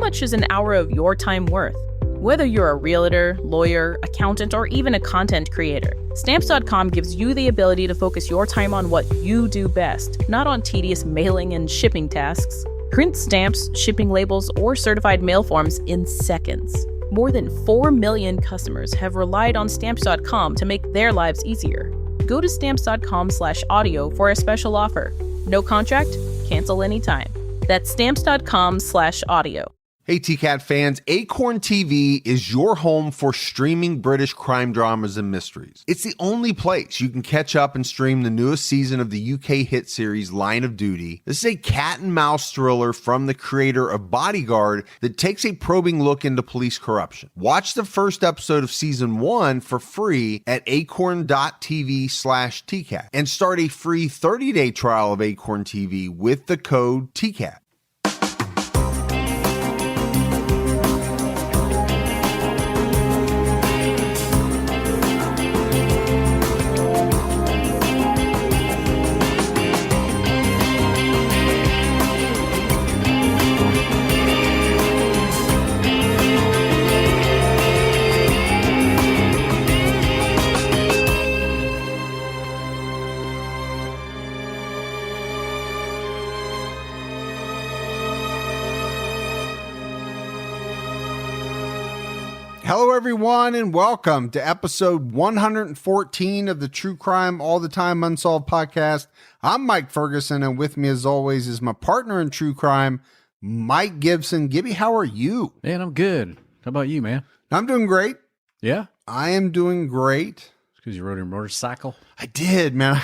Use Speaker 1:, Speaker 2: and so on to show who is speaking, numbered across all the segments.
Speaker 1: much is an hour of your time worth? Whether you're a realtor, lawyer, accountant, or even a content creator, Stamps.com gives you the ability to focus your time on what you do best, not on tedious mailing and shipping tasks. Print stamps, shipping labels, or certified mail forms in seconds. More than 4 million customers have relied on Stamps.com to make their lives easier. Go to Stamps.com/audio for a special offer. No contract, cancel anytime. That's Stamps.com/audio.
Speaker 2: Hey TCAT fans, Acorn TV is your home for streaming British crime dramas and mysteries. It's the only place you can catch up and stream the newest season of the UK hit series Line of Duty. This is a cat and mouse thriller from the creator of Bodyguard that takes a probing look into police corruption. Watch the first episode of season 1 for free at acorn.tv/TCAT and start a free 30-day trial of Acorn TV with the code TCAT. Hello, everyone, and welcome to episode 114 of the True Crime All the Time Unsolved podcast. I'm Mike Ferguson, and with me, as always, is my partner in true crime, Mike Gibson. Gibby, how are you?
Speaker 3: Man, I'm good. How about you, man?
Speaker 2: I'm doing great.
Speaker 3: Yeah?
Speaker 2: I am doing great.
Speaker 3: Because you rode your motorcycle?
Speaker 2: I did, man.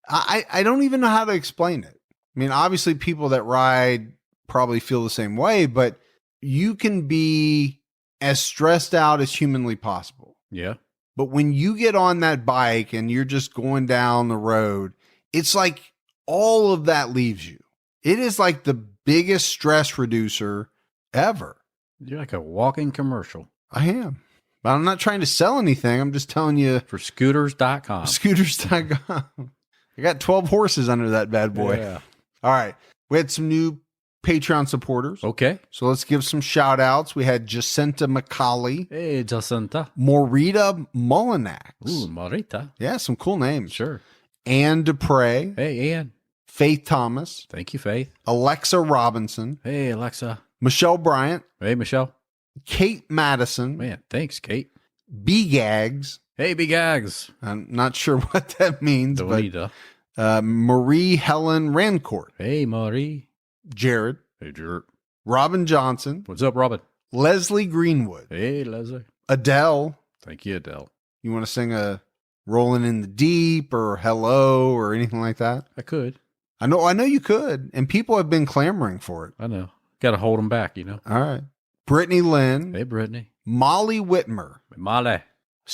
Speaker 2: I don't even know how to explain it. I mean, obviously, people that ride probably feel the same way, but you can be as stressed out as humanly possible.
Speaker 3: Yeah.
Speaker 2: But when you get on that bike and you're just going down the road, it's like all of that leaves you. It is like the biggest stress reducer ever.
Speaker 3: You're like a walking commercial.
Speaker 2: I am. But I'm not trying to sell anything. I'm just telling you.
Speaker 3: For scooters.com.
Speaker 2: Scooters.com. I got 12 horses under that bad boy.
Speaker 3: Yeah.
Speaker 2: All right. We had some new Patreon supporters.
Speaker 3: Okay.
Speaker 2: So let's give some shout outs. We had Jacinta McCauley.
Speaker 3: Hey, Jacinta.
Speaker 2: Morita Mullinax.
Speaker 3: Ooh, Marita.
Speaker 2: Yeah, some cool names.
Speaker 3: Sure.
Speaker 2: Anne Dupre.
Speaker 3: Hey, Ann.
Speaker 2: Faith Thomas.
Speaker 3: Thank you, Faith.
Speaker 2: Alexa Robinson.
Speaker 3: Hey, Alexa.
Speaker 2: Michelle Bryant.
Speaker 3: Hey, Michelle.
Speaker 2: Kate Madison.
Speaker 3: Man, thanks, Kate.
Speaker 2: B Gags.
Speaker 3: Hey, Big Gags.
Speaker 2: I'm not sure what that means,
Speaker 3: Donita.
Speaker 2: but Marie Helen Rancourt.
Speaker 3: Hey, Marie.
Speaker 2: Jared.
Speaker 3: Hey, Jared.
Speaker 2: Robin Johnson.
Speaker 3: What's up, Robin?
Speaker 2: Leslie Greenwood.
Speaker 3: Hey, Leslie.
Speaker 2: Adele.
Speaker 3: Thank you, Adele.
Speaker 2: You want to sing a Rolling in the Deep or Hello or anything like that?
Speaker 3: I could.
Speaker 2: I know you could. And people have been clamoring for it.
Speaker 3: I know. Got to hold them back, you know.
Speaker 2: All right. Brittany Lynn.
Speaker 3: Hey, Brittany.
Speaker 2: Molly Whitmer.
Speaker 3: Molly.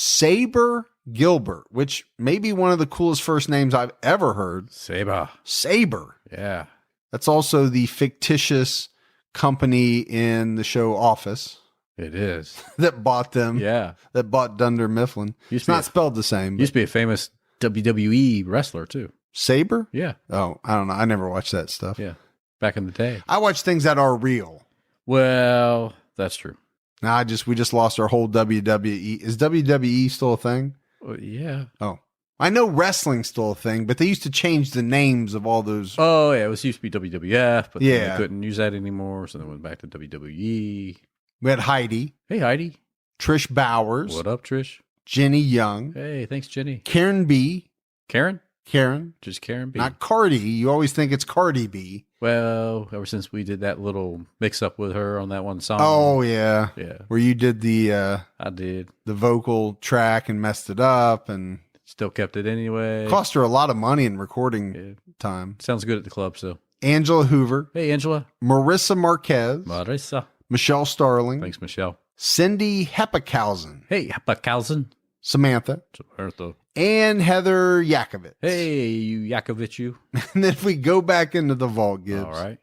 Speaker 2: Saber Gilbert, which may be one of the coolest first names I've ever heard.
Speaker 3: Saber.
Speaker 2: Saber.
Speaker 3: Yeah.
Speaker 2: That's also the fictitious company in the show Office
Speaker 3: It is.
Speaker 2: that bought them.
Speaker 3: Yeah.
Speaker 2: That bought Dunder Mifflin. It's not spelled the same.
Speaker 3: Used to be a famous WWE wrestler, too.
Speaker 2: Saber?
Speaker 3: Yeah.
Speaker 2: Oh, I don't know. I never watched that stuff.
Speaker 3: Yeah. Back in the day.
Speaker 2: I watch things that are real.
Speaker 3: Well, that's true.
Speaker 2: Now we just lost our whole WWE. Is WWE still a thing?
Speaker 3: Well, yeah.
Speaker 2: Oh, I know wrestling's still a thing, but they used to change the names of all those.
Speaker 3: Oh, yeah. It was used to be WWF, but
Speaker 2: Yeah.
Speaker 3: they couldn't use that anymore. So they went back to WWE.
Speaker 2: We had Heidi,
Speaker 3: Hey, Heidi.
Speaker 2: Trish Bowers,
Speaker 3: What up, Trish?
Speaker 2: Jenny Young,
Speaker 3: Hey, thanks, Jenny.
Speaker 2: Karen B.
Speaker 3: Karen?
Speaker 2: Karen,
Speaker 3: Just Karen B.
Speaker 2: not Cardi. You always think it's Cardi B.
Speaker 3: Well, ever since we did that little mix-up with her on that one song.
Speaker 2: Oh yeah,
Speaker 3: Yeah,
Speaker 2: where you did the
Speaker 3: I did.
Speaker 2: vocal track and messed it up and
Speaker 3: Still kept it anyway.
Speaker 2: cost her a lot of money in recording
Speaker 3: Yeah.
Speaker 2: time.
Speaker 3: Sounds good at the club, so.
Speaker 2: Angela Hoover,
Speaker 3: Hey, Angela.
Speaker 2: Marissa Marquez,
Speaker 3: Marissa.
Speaker 2: Michelle Starling,
Speaker 3: Thanks, Michelle.
Speaker 2: Cindy Heppakausen,
Speaker 3: Hey, Hapakausen.
Speaker 2: Samantha,
Speaker 3: Samantha.
Speaker 2: and Heather Yakovitz.
Speaker 3: Hey, you Yakovitch, you.
Speaker 2: And then if we go back into the vault, Gibbs.
Speaker 3: All right.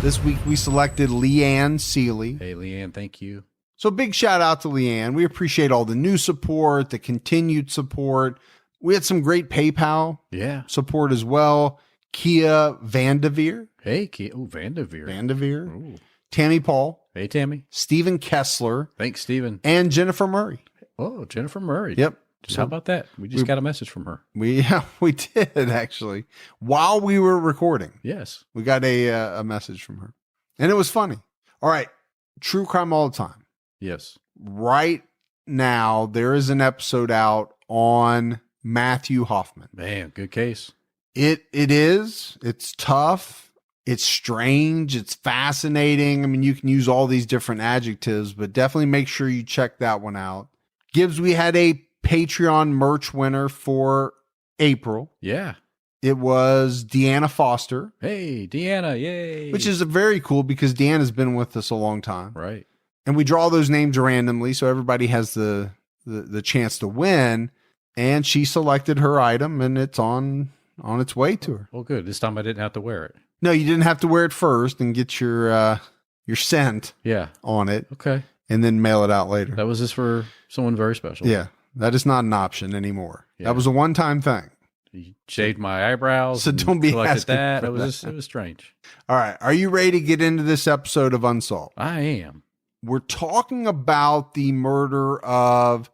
Speaker 2: This week we selected Leanne Seeley.
Speaker 3: Hey, Leanne, thank you.
Speaker 2: So big shout out to Leanne. We appreciate all the new support, the continued support. We had some great PayPal
Speaker 3: Yeah.
Speaker 2: support as well. Kia Vandeveer.
Speaker 3: Hey, Vandeveer.
Speaker 2: Vandeveer.
Speaker 3: Ooh.
Speaker 2: Tammy Paul.
Speaker 3: Hey, Tammy.
Speaker 2: Stephen Kessler.
Speaker 3: Thanks, Stephen.
Speaker 2: And Jennifer Murray.
Speaker 3: Oh, Jennifer Murray.
Speaker 2: Yep.
Speaker 3: So, how about that? We just got a message from her.
Speaker 2: We did, actually. While we were recording.
Speaker 3: Yes.
Speaker 2: We got a message from her. And it was funny. All right. True crime all the time.
Speaker 3: Yes.
Speaker 2: Right now, there is an episode out on Matthew Hoffman.
Speaker 3: Man, good case.
Speaker 2: It is. It's tough. It's strange. It's fascinating. I mean, you can use all these different adjectives, but definitely make sure you check that one out. Gibbs, we had a Patreon merch winner for April.
Speaker 3: Yeah.
Speaker 2: It was Deanna Foster.
Speaker 3: Hey, Deanna. Yay.
Speaker 2: Which is very cool because Deanna's been with us a long time.
Speaker 3: Right.
Speaker 2: And we draw those names randomly, so everybody has the chance to win. And she selected her item, and it's on its way to her.
Speaker 3: Well, good. This time I didn't have to wear it.
Speaker 2: No, you didn't have to wear it first and get your scent on it.
Speaker 3: Okay.
Speaker 2: And then mail it out later.
Speaker 3: That was just for someone very special.
Speaker 2: Yeah. That is not an option anymore.
Speaker 3: Yeah.
Speaker 2: That was a one-time thing.
Speaker 3: You shaved my eyebrows.
Speaker 2: So don't be asking
Speaker 3: that.
Speaker 2: for
Speaker 3: It was strange.
Speaker 2: All right. Are you ready to get into this episode of Unsolved?
Speaker 3: I am.
Speaker 2: We're talking about the murder of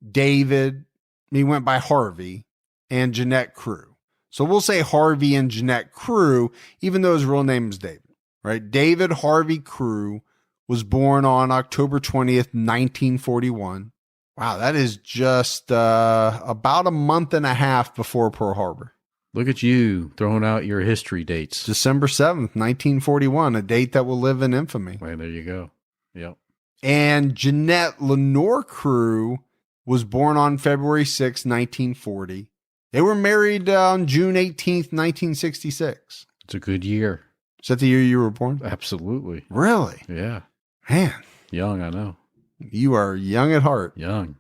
Speaker 2: David. He went by Harvey and Jeannette Crewe. So we'll say Harvey and Jeannette Crewe, even though his real name is David, right? David Harvey Crewe was born on October 20th, 1941. Wow, that is just about a month and a half before Pearl Harbor.
Speaker 3: Look at you throwing out your history dates.
Speaker 2: December 7th, 1941, a date that will live in infamy.
Speaker 3: Well, there you go. Yep.
Speaker 2: And Jeannette Lenore Crewe was born on February 6th, 1940. They were married on June 18th, 1966.
Speaker 3: It's a good year.
Speaker 2: Is that the year you were born?
Speaker 3: Absolutely.
Speaker 2: Really?
Speaker 3: Yeah.
Speaker 2: Man,
Speaker 3: Young, I know.
Speaker 2: you are young at heart.
Speaker 3: Young.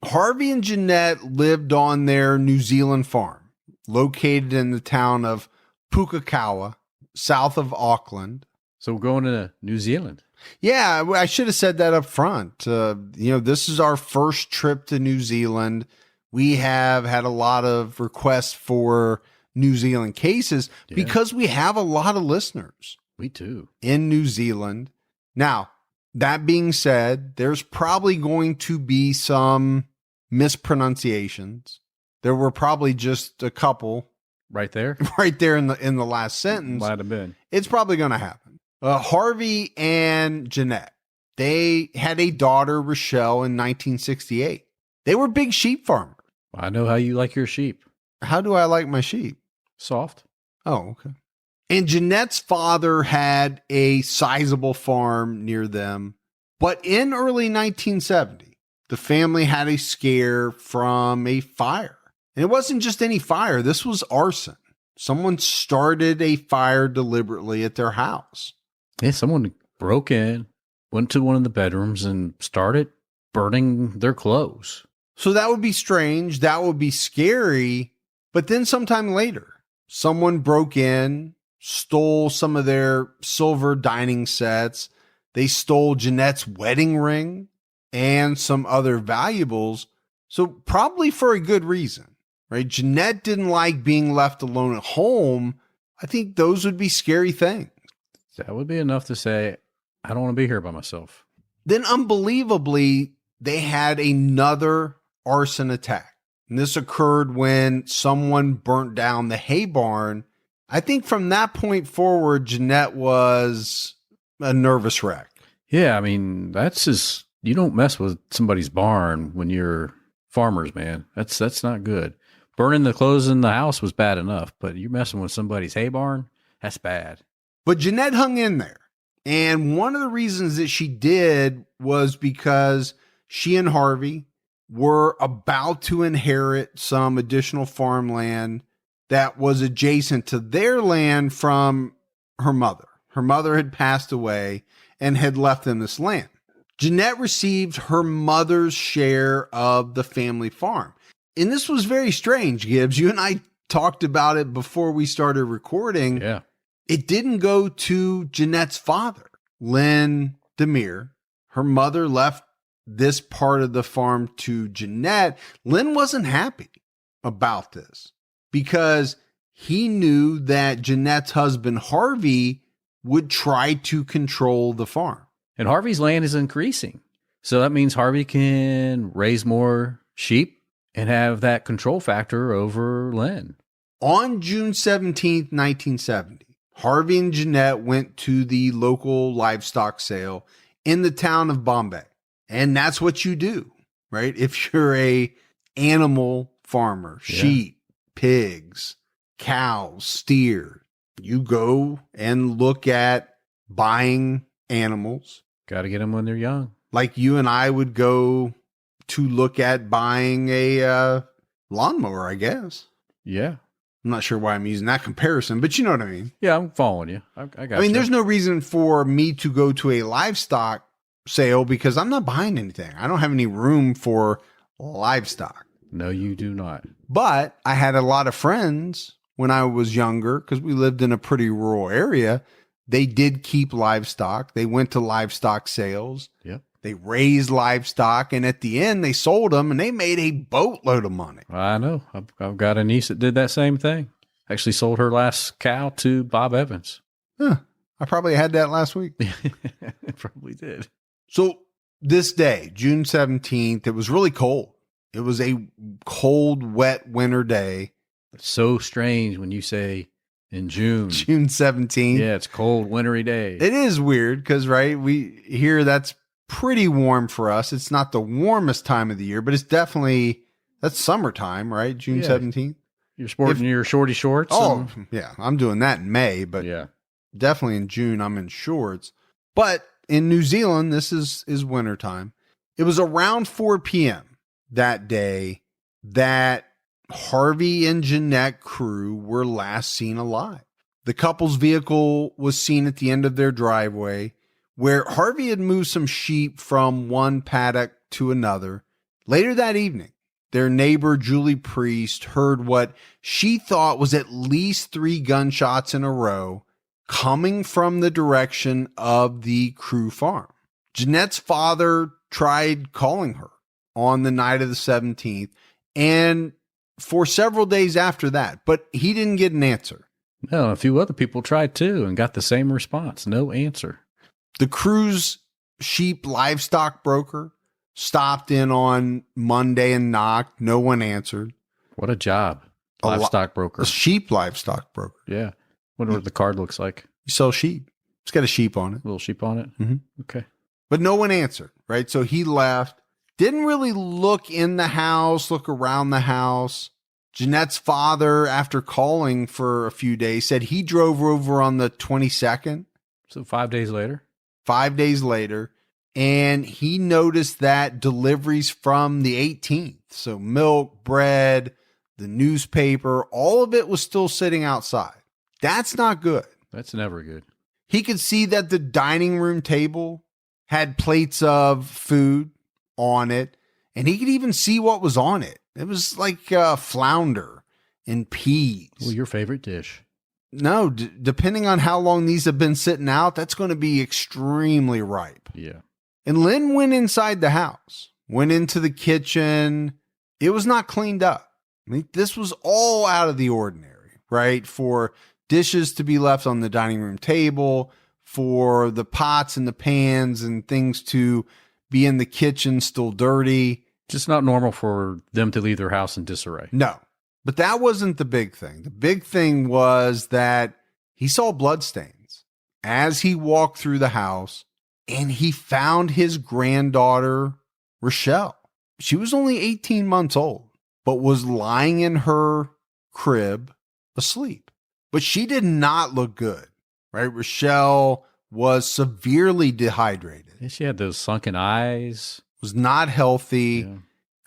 Speaker 2: Harvey and Jeannette lived on their New Zealand farm, located in the town of Pukekohe, south of Auckland.
Speaker 3: So we're going to New Zealand.
Speaker 2: Yeah, I should have said that up front. This is our first trip to New Zealand. We have had a lot of requests for New Zealand cases because we have a lot of listeners.
Speaker 3: We too.
Speaker 2: In New Zealand. Now, that being said, there's probably going to be some mispronunciations. There were probably just a couple
Speaker 3: right there
Speaker 2: in the last sentence.
Speaker 3: Might have been.
Speaker 2: It's probably going to happen. Harvey and Jeannette, they had a daughter, Rochelle, in 1968. They were big sheep farmers.
Speaker 3: I know how you like your sheep.
Speaker 2: How do I like my sheep?
Speaker 3: Soft.
Speaker 2: Oh, okay. And Jeanette's father had a sizable farm near them. But in early 1970, the family had a scare from a fire. And it wasn't just any fire. This was arson. Someone started a fire deliberately at their house.
Speaker 3: Yeah, someone broke in, went to one of the bedrooms and started burning their clothes.
Speaker 2: So that would be strange. That would be scary. But then sometime later, someone broke in, stole some of their silver dining sets. They stole Jeanette's wedding ring and some other valuables. So probably for a good reason, right? Jeannette didn't like being left alone at home. I think those would be scary things.
Speaker 3: That would be enough to say, I don't want to be here by myself.
Speaker 2: Then unbelievably, they had another arson attack. And this occurred when someone burnt down the hay barn. I think from that point forward, Jeannette was a nervous wreck.
Speaker 3: Yeah, I mean, that's just, you don't mess with somebody's barn when you're farmers, man. That's not good. Burning the clothes in the house was bad enough, but you're messing with somebody's hay barn, that's bad.
Speaker 2: But Jeannette hung in there. And one of the reasons that she did was because she and Harvey were about to inherit some additional farmland that was adjacent to their land from her mother. Her mother had passed away and had left them this land. Jeannette received her mother's share of the family farm. And this was very strange, Gibbs. You and I talked about it before we started recording.
Speaker 3: Yeah.
Speaker 2: It didn't go to Jeanette's father, Lynn Demir. Her mother left this part of the farm to Jeannette. Lynn wasn't happy about this because he knew that Jeanette's husband, Harvey, would try to control the farm.
Speaker 3: And Harvey's land is increasing. So that means Harvey can raise more sheep and have that control factor over Lynn.
Speaker 2: On June 17th, 1970, Harvey and Jeannette went to the local livestock sale in the town of Bombay. And that's what you do, right? If you're a animal farmer, sheep, pigs, cows, steer, you go and look at buying animals.
Speaker 3: Got to get them when they're young.
Speaker 2: Like you and I would go to look at buying a lawnmower, I guess.
Speaker 3: Yeah.
Speaker 2: I'm not sure why I'm using that comparison, but you know what I mean.
Speaker 3: Yeah, I'm following you. I got
Speaker 2: I mean,
Speaker 3: you.
Speaker 2: there's no reason for me to go to a livestock sale because I'm not buying anything. I don't have any room for livestock.
Speaker 3: No, you do not.
Speaker 2: But I had a lot of friends when I was younger because we lived in a pretty rural area. They did keep livestock. They went to livestock sales.
Speaker 3: Yep.
Speaker 2: They raised livestock, and at the end, they sold them, and they made a boatload of money.
Speaker 3: I know. I've got a niece that did that same thing. Actually sold her last cow to Bob Evans.
Speaker 2: Huh. I probably had that last week.
Speaker 3: It probably did.
Speaker 2: So this day, June 17th, it was really cold. It was a cold, wet winter day.
Speaker 3: It's so strange when you say in June.
Speaker 2: June 17th.
Speaker 3: Yeah, it's cold, wintry day.
Speaker 2: It is weird because, right, we here that's pretty warm for us. It's not the warmest time of the year, but it's definitely, that's summertime, right? June 17th.
Speaker 3: You're sporting your shorty shorts.
Speaker 2: Oh, yeah. I'm doing that in May, but
Speaker 3: yeah,
Speaker 2: definitely in June, I'm in shorts. But in New Zealand, this is wintertime. It was around 4 p.m. that day that Harvey and Jeannette Crewe were last seen alive. The couple's vehicle was seen at the end of their driveway, where Harvey had moved some sheep from one paddock to another. Later that evening, their neighbor, Julie Priest, heard what she thought was at least 3 gunshots in a row coming from the direction of the Crewe farm. Jeanette's father tried calling her on the night of the 17th and for several days after that, but he didn't get an answer.
Speaker 3: No, a few other people tried too and got the same response. No answer.
Speaker 2: The Crewe's sheep livestock broker stopped in on Monday and knocked. No one answered.
Speaker 3: What a job. Livestock broker.
Speaker 2: A sheep livestock broker.
Speaker 3: Yeah. Wonder what the card looks like.
Speaker 2: You sell sheep. It's got a sheep on it.
Speaker 3: A little sheep on it?
Speaker 2: Mm-hmm.
Speaker 3: Okay.
Speaker 2: But no one answered, right? So he left. Didn't really look in the house, look around the house. Jeanette's father, after calling for a few days, said he drove over on the 22nd.
Speaker 3: So 5 days later?
Speaker 2: 5 days later. And he noticed that deliveries from the 18th, so milk, bread, the newspaper, all of it was still sitting outside. That's not good.
Speaker 3: That's never good.
Speaker 2: He could see that the dining room table had plates of food on it, and he could even see what was on it. It was like flounder and peas.
Speaker 3: Well, your favorite dish.
Speaker 2: No, depending on how long these have been sitting out, that's going to be extremely ripe.
Speaker 3: Yeah.
Speaker 2: And Lynn went inside the house, went into the kitchen. It was not cleaned up. I mean, this was all out of the ordinary, right? For dishes to be left on the dining room table, for the pots and the pans and things to be in the kitchen still dirty.
Speaker 3: Just not normal for them to leave their house in disarray.
Speaker 2: No, but that wasn't the big thing. The big thing was that he saw bloodstains as he walked through the house, and he found his granddaughter, Rochelle. She was only 18 months old, but was lying in her crib asleep. But she did not look good, right? Rochelle was severely dehydrated.
Speaker 3: And she had those sunken eyes.
Speaker 2: Was not healthy.
Speaker 3: Yeah.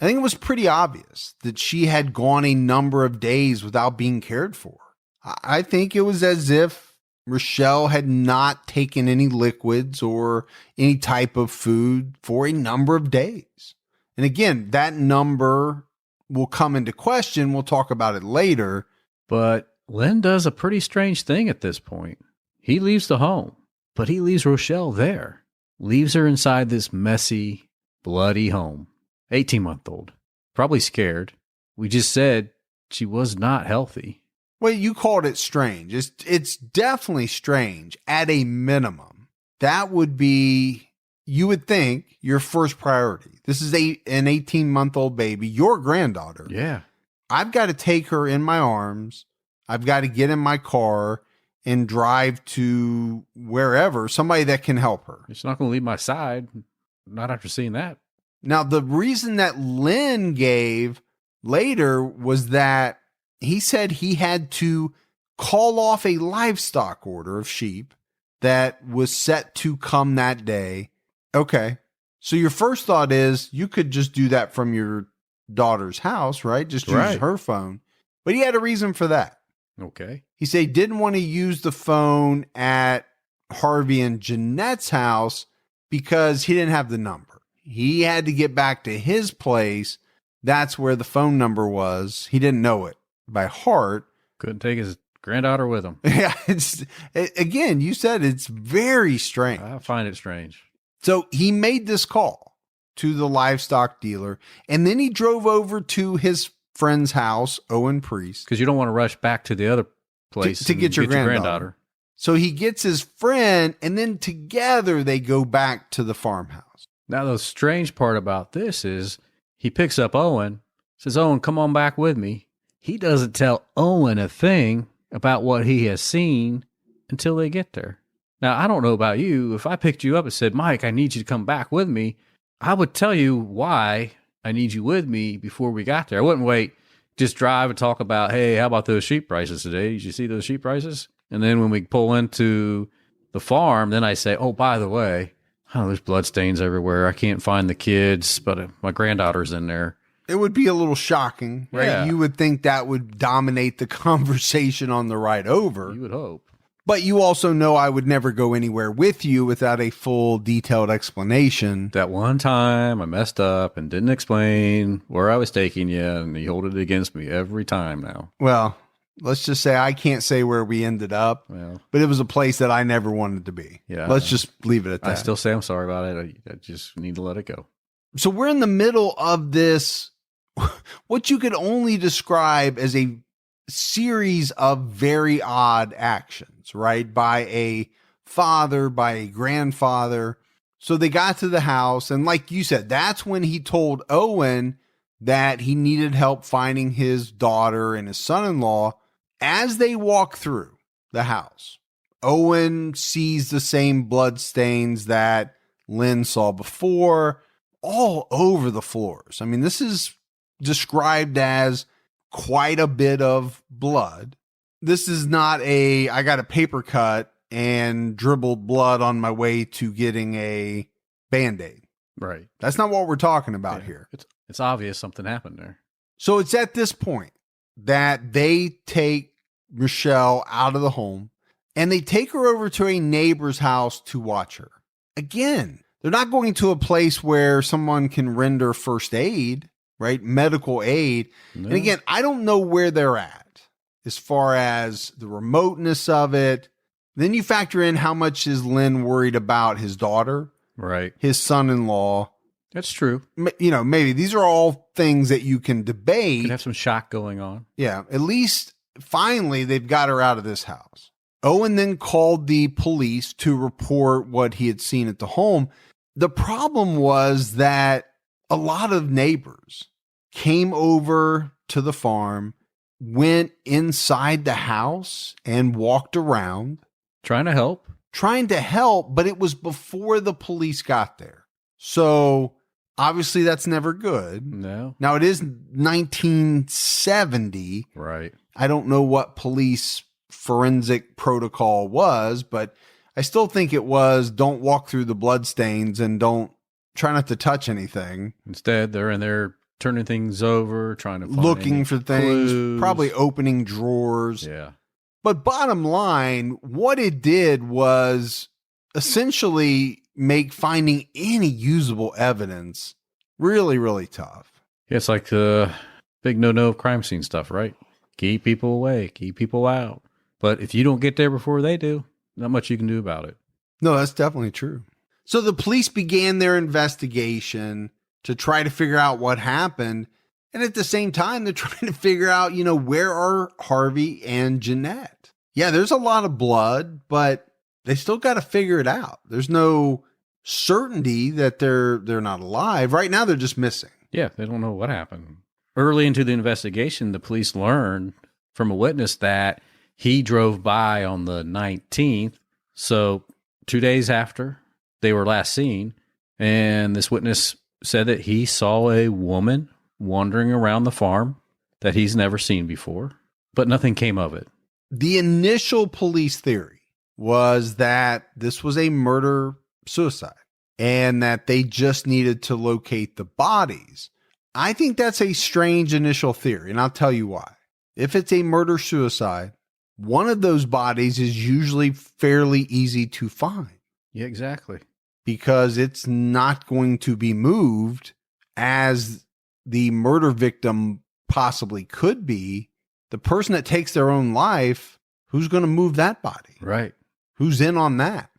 Speaker 2: I think it was pretty obvious that she had gone a number of days without being cared for. I think it was as if Rochelle had not taken any liquids or any type of food for a number of days. And again, that number will come into question. We'll talk about it later.
Speaker 3: But Lynn does a pretty strange thing at this point. He leaves the home, but he leaves Rochelle there. Leaves her inside this messy, bloody home. 18-month-old. Probably scared. We just said she was not healthy.
Speaker 2: Well, you called it strange. It's definitely strange at a minimum. That would be, you would think, your first priority. This is an 18-month-old baby, your granddaughter.
Speaker 3: Yeah.
Speaker 2: I've got to take her in my arms. I've got to get in my car and drive to wherever, somebody that can help her.
Speaker 3: She's not going to leave my side, not after seeing that.
Speaker 2: Now, the reason that Lynn gave later was that he said he had to call off a livestock order of sheep that was set to come that day. Okay. So your first thought is you could just do that from your daughter's house, right? Just use her phone. But he had a reason for that.
Speaker 3: Okay.
Speaker 2: He said he didn't want to use the phone at Harvey and Jeanette's house because he didn't have the number. He had to get back to his place. That's where the phone number was. He didn't know it by heart.
Speaker 3: Couldn't take his granddaughter with him.
Speaker 2: Yeah. Again, you said it's very strange.
Speaker 3: I find it strange.
Speaker 2: So he made this call to the livestock dealer, and then he drove over to his friend's house, Owen Priest.
Speaker 3: Because you don't want to rush back to the other place
Speaker 2: to get your granddaughter. So he gets his friend, and then together they go back to the farmhouse.
Speaker 3: Now, the strange part about this is he picks up Owen, says, Owen, come on back with me. He doesn't tell Owen a thing about what he has seen until they get there. Now, I don't know about you. If I picked you up and said, Mike, I need you to come back with me, I would tell you why I need you with me before we got there. I wouldn't wait, just drive and talk about, hey, how about those sheep prices today? Did you see those sheep prices? And then when we pull into the farm, then I say, oh, by the way, there's bloodstains everywhere. I can't find the kids, but my granddaughter's in there.
Speaker 2: It would be a little shocking, right?
Speaker 3: Yeah.
Speaker 2: You would think that would dominate the conversation on the ride over.
Speaker 3: You would hope.
Speaker 2: But you also know I would never go anywhere with you without a full detailed explanation.
Speaker 3: That one time I messed up and didn't explain where I was taking you, and you hold it against me every time now.
Speaker 2: Well, let's just say I can't say where we ended up, but it was a place that I never wanted to be.
Speaker 3: Yeah,
Speaker 2: let's just leave it at that.
Speaker 3: I still say I'm sorry about it. I just need to let it go.
Speaker 2: So we're in the middle of this, what you could only describe as a series of very odd actions, right? By a father, by a grandfather. So they got to the house, and like you said, that's when he told Owen that he needed help finding his daughter and his son-in-law. As they walk through the house, Owen sees the same blood stains that Lynn saw before, all over the floors. I mean, this is described as quite a bit of blood. This is not I got a paper cut and dribbled blood on my way to getting a Band-Aid.
Speaker 3: Right.
Speaker 2: That's not what we're talking about here.
Speaker 3: It's obvious something happened there.
Speaker 2: So it's at this point that they take Rochelle out of the home and they take her over to a neighbor's house to watch her. Again, they're not going to a place where someone can render first aid, right? Medical aid. No. And again, I don't know where they're at as far as the remoteness of it. Then you factor in how much is Lynn worried about his daughter,
Speaker 3: right? His
Speaker 2: son-in-law.
Speaker 3: That's true.
Speaker 2: You know, maybe these are all things that you can debate.
Speaker 3: Could have some shock going on.
Speaker 2: Yeah. At least finally they've got her out of this house. Owen then called the police to report what he had seen at the home. The problem was that a lot of neighbors came over to the farm, went inside the house and walked around.
Speaker 3: Trying to help,
Speaker 2: but it was before the police got there. So obviously that's never good.
Speaker 3: No.
Speaker 2: Now it is 1970.
Speaker 3: Right.
Speaker 2: I don't know what police forensic protocol was, but I still think it was don't walk through the bloodstains and don't try not to touch anything.
Speaker 3: Instead, they're in there turning things over, trying to find
Speaker 2: looking for things,
Speaker 3: clues.
Speaker 2: Probably opening drawers.
Speaker 3: Yeah.
Speaker 2: But bottom line, what it did was essentially make finding any usable evidence really, really tough.
Speaker 3: Yeah, it's like the big no-no of crime scene stuff, right? Keep people away, keep people out. But if you don't get there before they do, not much you can do about it.
Speaker 2: No, that's definitely true. So the police began their investigation to try to figure out what happened. And at the same time, they're trying to figure out, where are Harvey and Jeannette? Yeah, there's a lot of blood, but they still got to figure it out. There's no certainty that they're not alive. Right now, they're just missing.
Speaker 3: Yeah, they don't know what happened. Early into the investigation, the police learned from a witness that he drove by on the 19th. So 2 days after they were last seen, and this witness said that he saw a woman wandering around the farm that he's never seen before, but nothing came of it.
Speaker 2: The initial police theory was that this was a murder-suicide and that they just needed to locate the bodies. I think that's a strange initial theory, and I'll tell you why. If it's a murder-suicide, one of those bodies is usually fairly easy to find.
Speaker 3: Yeah, exactly.
Speaker 2: Because it's not going to be moved as the murder victim possibly could be. The person that takes their own life, who's going to move that body?
Speaker 3: Right.
Speaker 2: Who's in on that?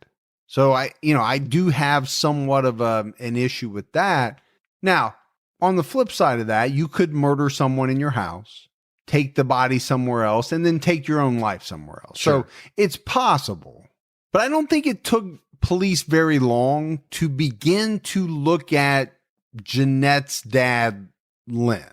Speaker 2: So I do have somewhat of an issue with that. Now, on the flip side of that, you could murder someone in your house, take the body somewhere else, and then take your own life somewhere else.
Speaker 3: Sure.
Speaker 2: So it's possible, but I don't think it took police very long to begin to look at Jeanette's dad, Lynn.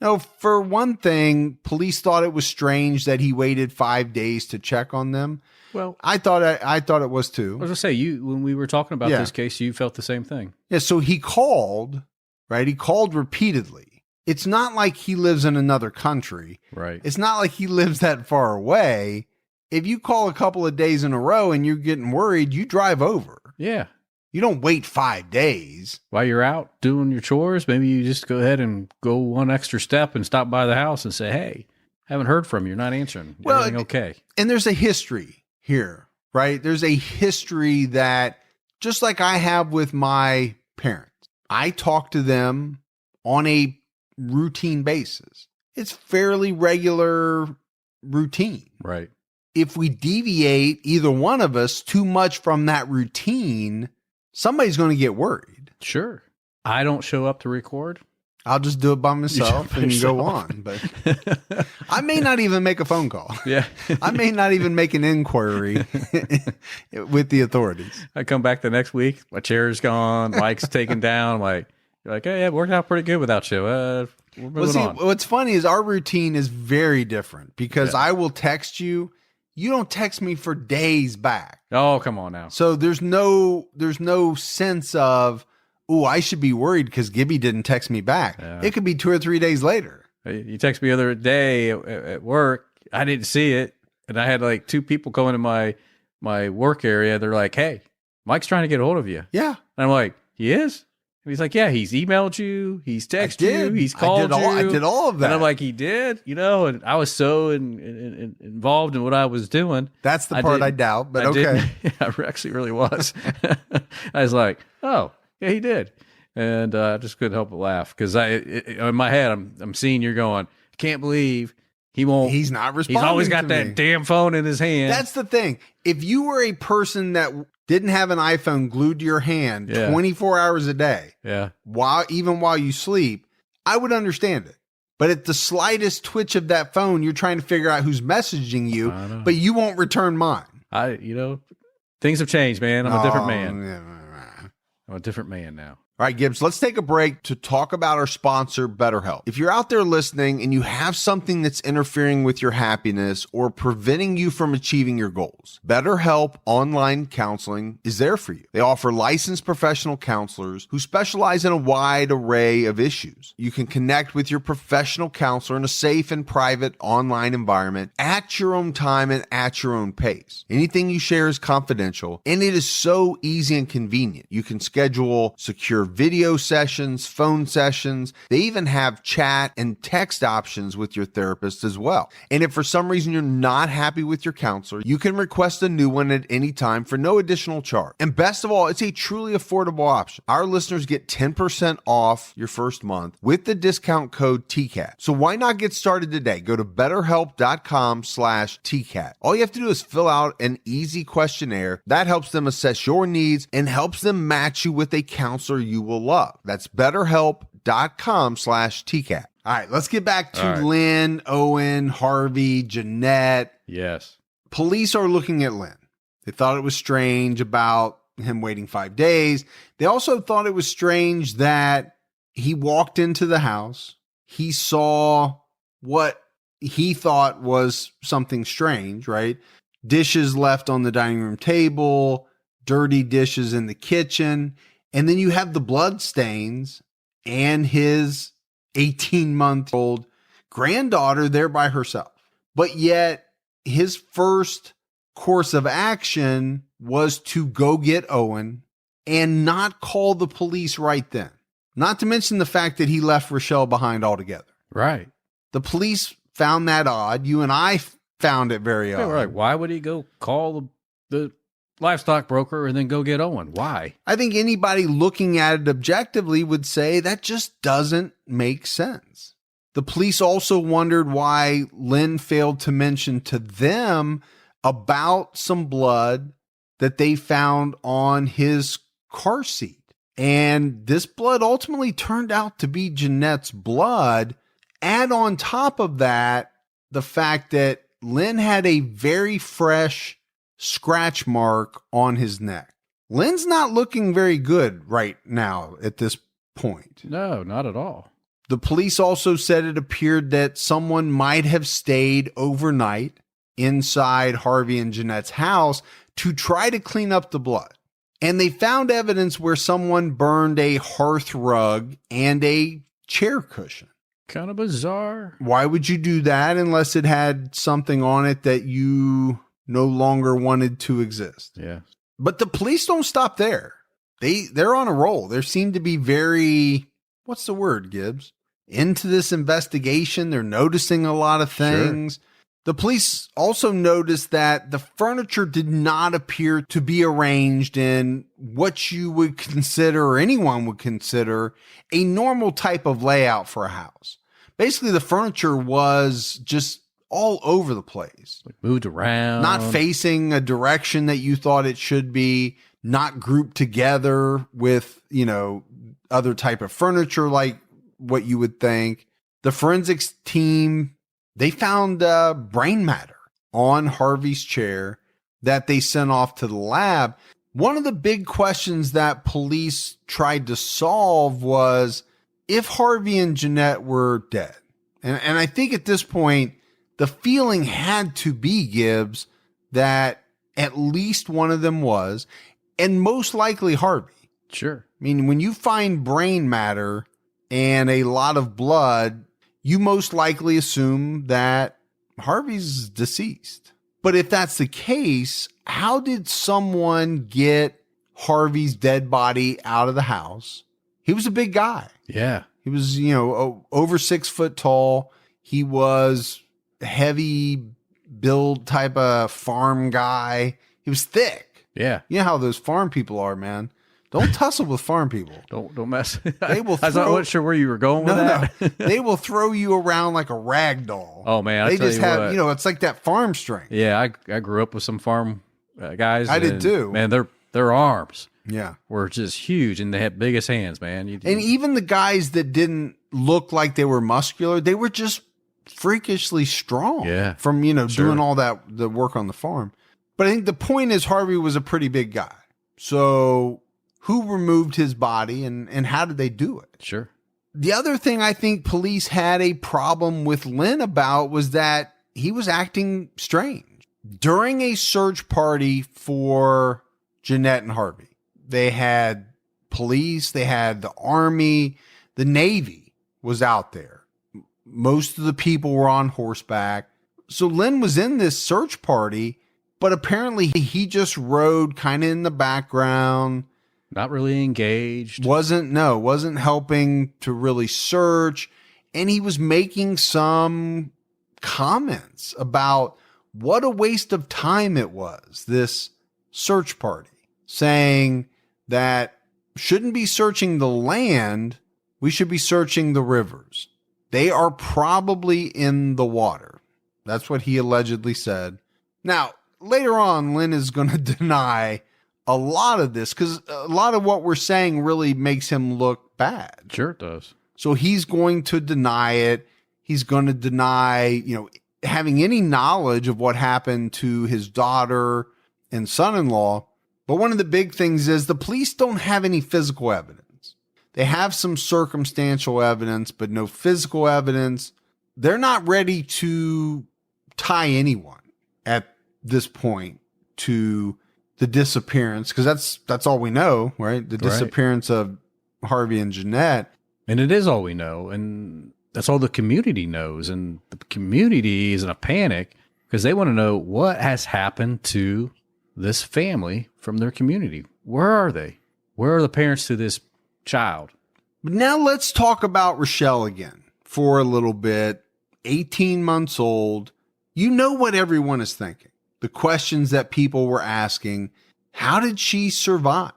Speaker 2: Now, for one thing, police thought it was strange that he waited 5 days to check on them.
Speaker 3: Well,
Speaker 2: I thought it was too.
Speaker 3: I was going to say, when we were talking about this case, you felt the same thing.
Speaker 2: Yeah, so he called, right? He called repeatedly. It's not like he lives in another country.
Speaker 3: Right.
Speaker 2: It's not like he lives that far away. If you call a couple of days in a row and you're getting worried, you drive over.
Speaker 3: Yeah.
Speaker 2: You don't wait 5 days.
Speaker 3: While you're out doing your chores, maybe you just go ahead and go one extra step and stop by the house and say, hey, haven't heard from you. You're not answering. Everything okay?
Speaker 2: And there's a history here, right? There's a history that, just like I have with my parents, I talk to them on a routine basis. It's fairly regular routine.
Speaker 3: Right.
Speaker 2: If we deviate, either one of us, too much from that routine, somebody's going to get worried.
Speaker 3: Sure. I don't show up to record.
Speaker 2: I'll just do it by myself and go on. But I may not even make a phone call.
Speaker 3: Yeah.
Speaker 2: I may not even make an inquiry with the authorities.
Speaker 3: I come back the next week. My chair's gone. Mike's taken down. You're like, hey, it worked out pretty good without you. We're moving on.
Speaker 2: What's funny is our routine is very different because I will text you. You don't text me for days back.
Speaker 3: Oh, come on now.
Speaker 2: So there's no sense of, oh, I should be worried because Gibby didn't text me back.
Speaker 3: Yeah.
Speaker 2: It could be 2 or 3 days later.
Speaker 3: You text me the other day at work. I didn't see it. And I had like 2 people come into my work area. They're like, hey, Mike's trying to get a hold of you.
Speaker 2: Yeah.
Speaker 3: And I'm like, he is? And he's like, yeah, he's emailed you, he's texted you, he's called you.
Speaker 2: I did all of that.
Speaker 3: And I'm like, he did? And I was so involved in what I was doing.
Speaker 2: That's the part I doubt, but okay.
Speaker 3: I actually really was. I was like, oh, yeah, he did. And I just couldn't help but laugh because in my head, I'm seeing you're going, I can't believe he won't.
Speaker 2: He's not responding.
Speaker 3: He's always got that damn phone in his hand.
Speaker 2: That's the thing. If you were a person that didn't have an iPhone glued to your hand 24 hours a day, even while you sleep, I would understand it. But at the slightest twitch of that phone, you're trying to figure out who's messaging you, but you won't return mine.
Speaker 3: Things have changed, man. I'm a different man. I'm a different man now.
Speaker 2: All right, Gibbs, let's take a break to talk about our sponsor, BetterHelp. If you're out there listening and you have something that's interfering with your happiness or preventing you from achieving your goals, BetterHelp Online Counseling is there for you. They offer licensed professional counselors who specialize in a wide array of issues. You can connect with your professional counselor in a safe and private online environment at your own time and at your own pace. Anything you share is confidential, and it is so easy and convenient. You can schedule secure video sessions, phone sessions. They even have chat and text options with your therapist as well. And if for some reason you're not happy with your counselor, you can request a new one at any time for no additional charge. And best of all, it's a truly affordable option. Our listeners get 10% off your first month with the discount code TCAT. So why not get started today? Go to betterhelp.com/TCAT. All you have to do is fill out an easy questionnaire that helps them assess your needs and helps them match you with a counselor you will love. That's betterhelp.com/TCAT. All right, let's get back to
Speaker 3: All right.
Speaker 2: Lynn, Owen, Harvey, Jeannette.
Speaker 3: Yes.
Speaker 2: Police are looking at Lynn. They thought it was strange about him waiting 5 days. They also thought it was strange that he walked into the house. He saw what he thought was something strange, right? Dishes left on the dining room table, dirty dishes in the kitchen. And then you have the blood stains and his 18-month-old granddaughter there by herself. But yet his first course of action was to go get Owen and not call the police right then. Not to mention the fact that he left Rochelle behind altogether.
Speaker 3: Right.
Speaker 2: The police found that odd. You and I found it very odd.
Speaker 3: Right. Why would he go call the livestock broker and then go get Owen? Why?
Speaker 2: I think anybody looking at it objectively would say that just doesn't make sense. The police also wondered why Lynn failed to mention to them about some blood that they found on his car seat. And this blood ultimately turned out to be Jeanette's blood. Add on top of that, the fact that Lynn had a very fresh scratch mark on his neck. Lynn's not looking very good right now at this point.
Speaker 3: No, not at all.
Speaker 2: The police also said it appeared that someone might have stayed overnight inside Harvey and Jeanette's house to try to clean up the blood. And they found evidence where someone burned a hearth rug and a chair cushion.
Speaker 3: Kind of bizarre.
Speaker 2: Why would you do that unless it had something on it that you no longer wanted to exist?
Speaker 3: Yeah.
Speaker 2: But the police don't stop there. They're on a roll. They seem to be very, what's the word, Gibbs? Into this investigation. They're noticing a lot of things. Sure. The police also noticed that the furniture did not appear to be arranged in what you would consider, or anyone would consider, a normal type of layout for a house. Basically, the furniture was just all over the place.
Speaker 3: Like moved around.
Speaker 2: Not facing a direction that you thought it should be, not grouped together with, other type of furniture like what you would think. The forensics team, they found brain matter on Harvey's chair that they sent off to the lab. One of the big questions that police tried to solve was if Harvey and Jeannette were dead. And I think at this point, the feeling had to be, Gibbs, that at least one of them was, and most likely Harvey.
Speaker 3: Sure.
Speaker 2: I mean, when you find brain matter and a lot of blood, you most likely assume that Harvey's deceased. But if that's the case, how did someone get Harvey's dead body out of the house? He was a big guy.
Speaker 3: Yeah.
Speaker 2: He was, over 6 foot tall. He was a heavy build type of farm guy. He was thick.
Speaker 3: Yeah.
Speaker 2: You know how those farm people are, man. Don't tussle with farm people.
Speaker 3: Don't mess.
Speaker 2: They will.
Speaker 3: I was not sure where you were going with that.
Speaker 2: No. They will throw you around like a rag doll.
Speaker 3: Oh man,
Speaker 2: they just have it's like that farm strength.
Speaker 3: Yeah, I grew up with some farm guys.
Speaker 2: I did too.
Speaker 3: Man, their arms
Speaker 2: were
Speaker 3: just huge, and they had biggest hands, man.
Speaker 2: And even the guys that didn't look like they were muscular, they were just freakishly strong.
Speaker 3: Yeah,
Speaker 2: from doing all the work on the farm. But I think the point is Harvey was a pretty big guy. So who removed his body and how did they do it?
Speaker 3: Sure.
Speaker 2: The other thing I think police had a problem with Lynn about was that he was acting strange. During a search party for Jeannette and Harvey, they had police, they had the Army, the Navy was out there. Most of the people were on horseback. So Lynn was in this search party, but apparently he just rode kind of in the background.
Speaker 3: Not really engaged.
Speaker 2: Wasn't helping to really search. And he was making some comments about what a waste of time it was, this search party, saying that shouldn't be searching the land, we should be searching the rivers. They are probably in the water. That's what he allegedly said. Now, later on, Lynn is going to deny a lot of this because a lot of what we're saying really makes him look bad.
Speaker 3: Sure it does.
Speaker 2: So he's going to deny it. He's going to deny, having any knowledge of what happened to his daughter and son-in-law. But one of the big things is the police don't have any physical evidence. They have some circumstantial evidence, but no physical evidence. They're not ready to tie anyone at this point to the disappearance, because that's all we know, right? The disappearance of Harvey and Jeannette.
Speaker 3: And it is all we know. And that's all the community knows. And the community is in a panic because they want to know what has happened to this family from their community. Where are they? Where are the parents to this child?
Speaker 2: But now let's talk about Rochelle again for a little bit. 18 months old. You know what everyone is thinking. The questions that people were asking. How did she survive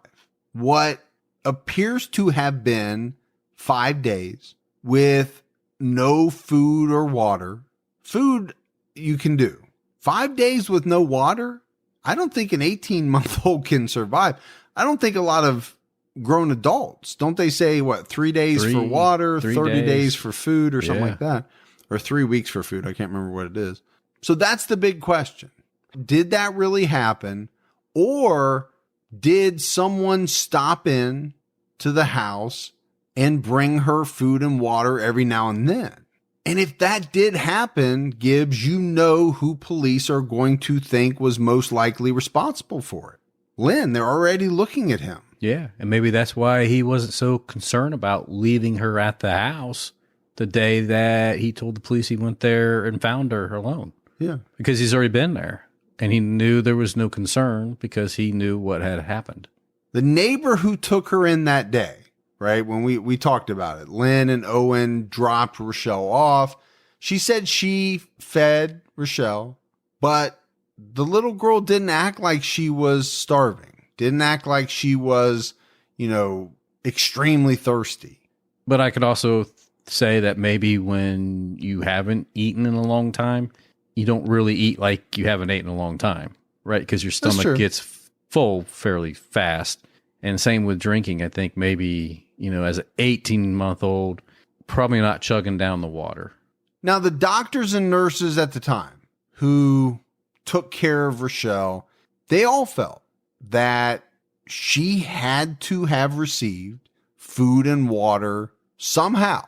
Speaker 2: what appears to have been 5 days with no food or water? Food you can do. 5 days with no water? I don't think an 18-month-old can survive. I don't think a lot of grown adults, don't they say, 3 days for water, 30 days for food or something like that? Or 3 weeks for food. I can't remember what it is. So that's the big question. Did that really happen? Or did someone stop in to the house and bring her food and water every now and then? And if that did happen, Gibbs, you know who police are going to think was most likely responsible for it. Lynn, they're already looking at him.
Speaker 3: Yeah, and maybe that's why he wasn't so concerned about leaving her at the house the day that he told the police he went there and found her alone.
Speaker 2: Yeah.
Speaker 3: Because he's already been there, and he knew there was no concern because he knew what had happened.
Speaker 2: The neighbor who took her in that day, right, when we talked about it, Lynn and Owen dropped Rochelle off. She said she fed Rochelle, but the little girl didn't act like she was starving, didn't act like she was, extremely thirsty.
Speaker 3: But I could also say that maybe when you haven't eaten in a long time, you don't really eat like you haven't eaten in a long time, right? Because your stomach gets full fairly fast. And same with drinking. I think maybe, as an 18-month-old, probably not chugging down the water.
Speaker 2: Now, the doctors and nurses at the time who took care of Rochelle, they all felt that she had to have received food and water somehow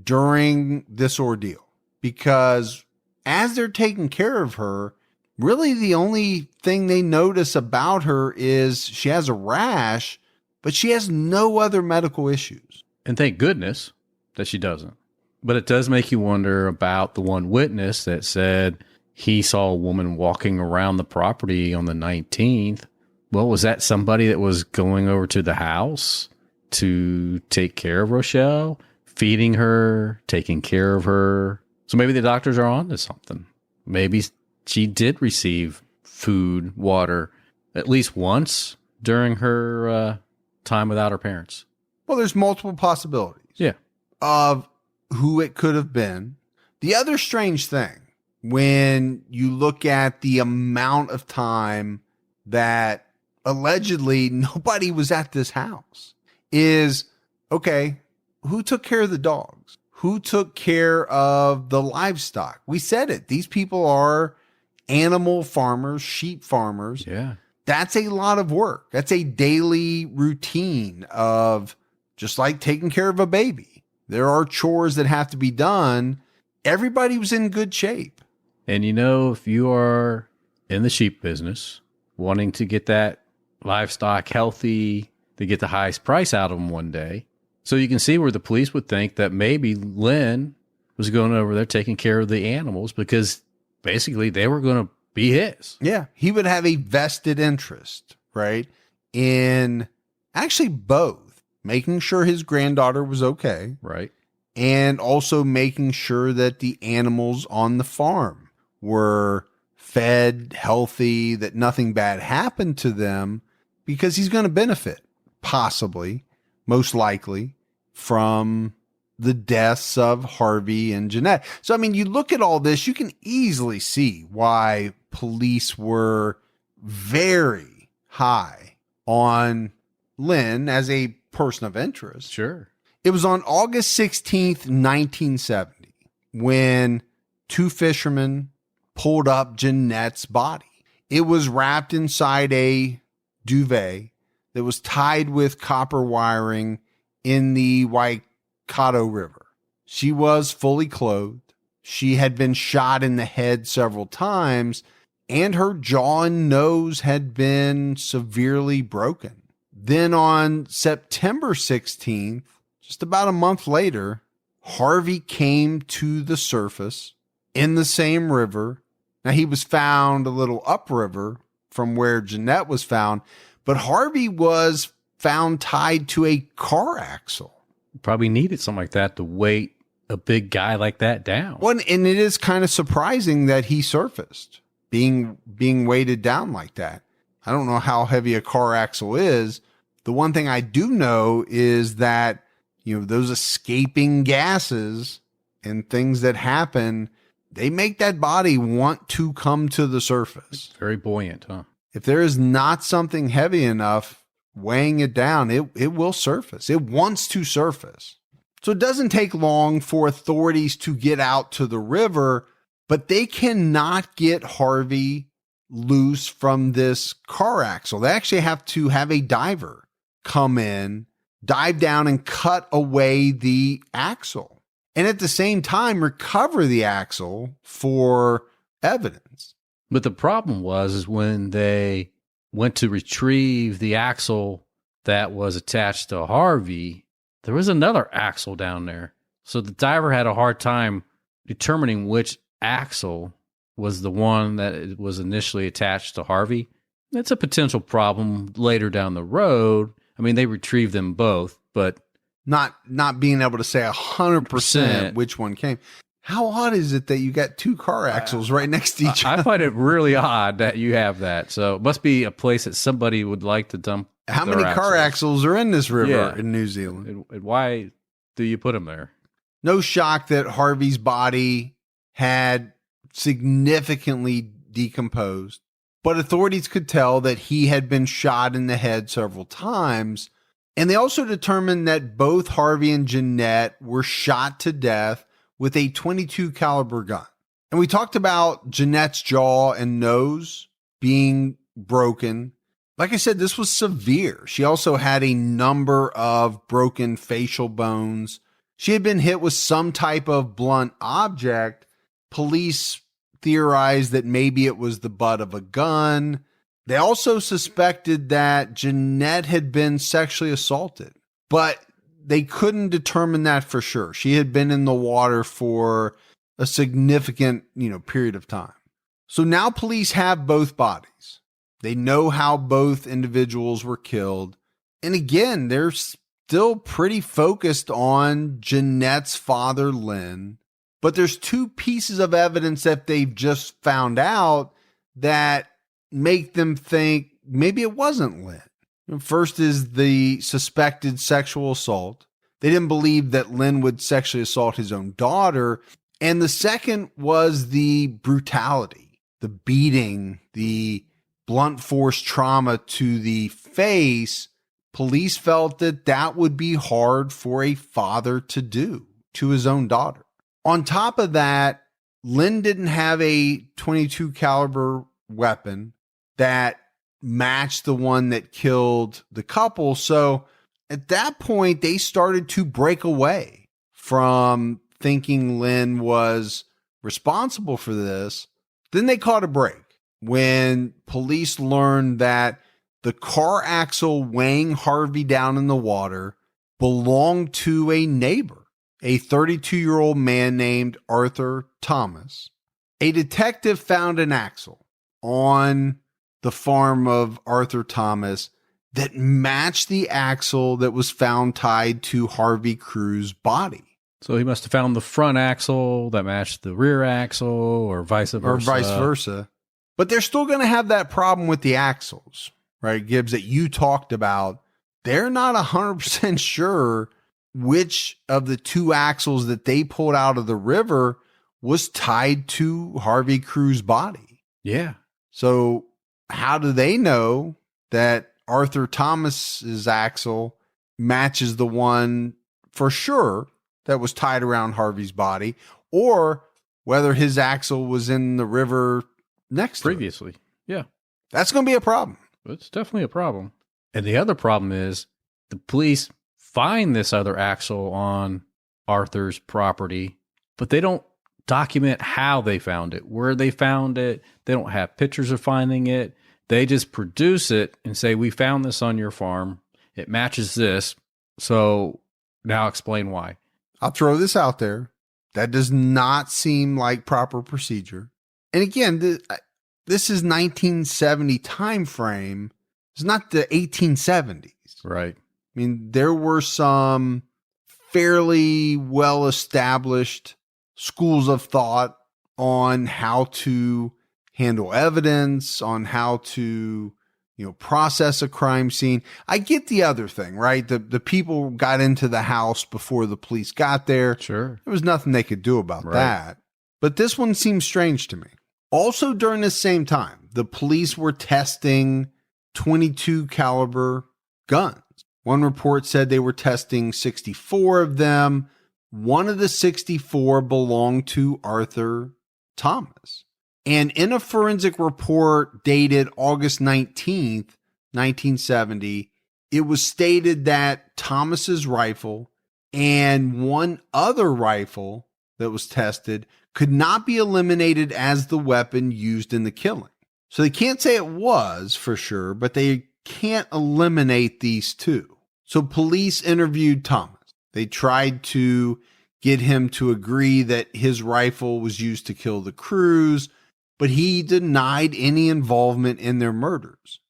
Speaker 2: during this ordeal, because as they're taking care of her, really the only thing they notice about her is she has a rash, but she has no other medical issues.
Speaker 3: And thank goodness that she doesn't. But it does make you wonder about the one witness that said he saw a woman walking around the property on the 19th. Well, was that somebody that was going over to the house to take care of Rochelle, feeding her, taking care of her? So maybe the doctors are on to something. Maybe she did receive food, water, at least once during her time without her parents.
Speaker 2: Well, there's multiple possibilities of who it could have been. The other strange thing, when you look at the amount of time that allegedly nobody was at this house, is, okay, who took care of the dogs? Who took care of the livestock? We said it. These people are animal farmers, sheep farmers.
Speaker 3: Yeah.
Speaker 2: That's a lot of work. That's a daily routine of just like taking care of a baby. There are chores that have to be done. Everybody was in good shape.
Speaker 3: And if you are in the sheep business, wanting to get that livestock healthy, to get the highest price out of them one day, so you can see where the police would think that maybe Lynn was going over there taking care of the animals because basically they were going to be his.
Speaker 2: Yeah. He would have a vested interest, right, in actually both making sure his granddaughter was okay.
Speaker 3: Right.
Speaker 2: And also making sure that the animals on the farm were fed, healthy, that nothing bad happened to them, because he's going to benefit, possibly, most likely, from the deaths of Harvey and Jeannette. So, you look at all this, you can easily see why police were very high on Lynn as a person of interest.
Speaker 3: Sure.
Speaker 2: It was on August 16th, 1970, when two fishermen pulled up Jeannette's body. It was wrapped inside a duvet that was tied with copper wiring in the Waikato River. She was fully clothed. She had been shot in the head several times, and her jaw and nose had been severely broken. Then on September 16th, just about a month later, Harvey came to the surface in the same river. Now, he was found a little upriver from where Jeannette was found, but Harvey was found tied to a car axle.
Speaker 3: Probably needed something like that to weight a big guy like that down.
Speaker 2: Well, and it is kind of surprising that he surfaced, being weighted down like that. I don't know how heavy a car axle is. The one thing I do know is that, those escaping gases and things that happen, they make that body want to come to the surface.
Speaker 3: Very buoyant, huh?
Speaker 2: If there is not something heavy enough weighing it down, it will surface. It wants to surface. So it doesn't take long for authorities to get out to the river, but they cannot get Harvey loose from this car axle. They actually have to have a diver come in, dive down, and cut away the axle. And at the same time, recover the axle for evidence.
Speaker 3: But the problem was when they went to retrieve the axle that was attached to Harvey, there was another axle down there. So the diver had a hard time determining which axle was the one that was initially attached to Harvey. That's a potential problem later down the road. I mean, they retrieved them both, but
Speaker 2: not being able to say 100% which one came. How odd is it that you got two car axles right next to each other?
Speaker 3: I find it really odd that you have that. So it must be a place that somebody would like to dump.
Speaker 2: How many car axles are in this river in New Zealand?
Speaker 3: And why do you put them there?
Speaker 2: No shock that Harvey's body had significantly decomposed, but authorities could tell that he had been shot in the head several times. And they also determined that both Harvey and Jeannette were shot to death with a .22 caliber gun. And we talked about Jeannette's jaw and nose being broken. Like I said, this was severe. She also had a number of broken facial bones. She had been hit with some type of blunt object. Police theorized that maybe it was the butt of a gun. They also suspected that Jeannette had been sexually assaulted, but they couldn't determine that for sure. She had been in the water for a significant, period of time. So now police have both bodies. They know how both individuals were killed. And again, they're still pretty focused on Jeannette's father, Lynn. But there's two pieces of evidence that they've just found out that make them think maybe it wasn't Lynn. First is the suspected sexual assault. They didn't believe that Lynn would sexually assault his own daughter. And the second was the brutality, the beating, the blunt force trauma to the face. Police felt that that would be hard for a father to do to his own daughter. On top of that, Lynn didn't have a .22 caliber weapon that matched the one that killed the couple. So at that point, they started to break away from thinking Lynn was responsible for this. Then they caught a break when police learned that the car axle weighing Harvey down in the water belonged to a neighbor, a 32-year-old man named Arthur Thomas. A detective found an axle on the farm of Arthur Thomas that matched the axle that was found tied to Harvey Crew's body.
Speaker 3: So he must have found the front axle that matched the rear axle or vice versa.
Speaker 2: But they're still going to have that problem with the axles, right, Gibbs, that you talked about. They're not 100% sure which of the two axles that they pulled out of the river was tied to Harvey Crew's body.
Speaker 3: Yeah.
Speaker 2: So how do they know that Arthur Thomas's axle matches the one for sure that was tied around Harvey's body, or whether his axle was in the river next
Speaker 3: previously.
Speaker 2: To it.
Speaker 3: Yeah.
Speaker 2: That's going to be a problem.
Speaker 3: It's definitely a problem. And the other problem is the police find this other axle on Arthur's property, but they don't document how they found it, where they found it. They don't have pictures of finding it. They just produce it and say, we found this on your farm. It matches this. So now explain why.
Speaker 2: I'll throw this out there. That does not seem like proper procedure. And again, this is 1970 time frame. It's not the 1870s.
Speaker 3: Right.
Speaker 2: I mean, there were some fairly well-established schools of thought on how to handle evidence, on how to, process a crime scene. I get the other thing, right? The people got into the house before the police got there.
Speaker 3: Sure.
Speaker 2: There was nothing they could do about that. But this one seems strange to me. Also, during this same time, the police were testing .22 caliber guns. One report said they were testing 64 of them. One of the 64 belonged to Arthur Thomas. And in a forensic report dated August 19th, 1970, it was stated that Thomas's rifle and one other rifle that was tested could not be eliminated as the weapon used in the killing. So they can't say it was for sure, but they can't eliminate these two. So police interviewed Thomas. They tried to get him to agree that his rifle was used to kill the Crews, but he denied any involvement in their murders.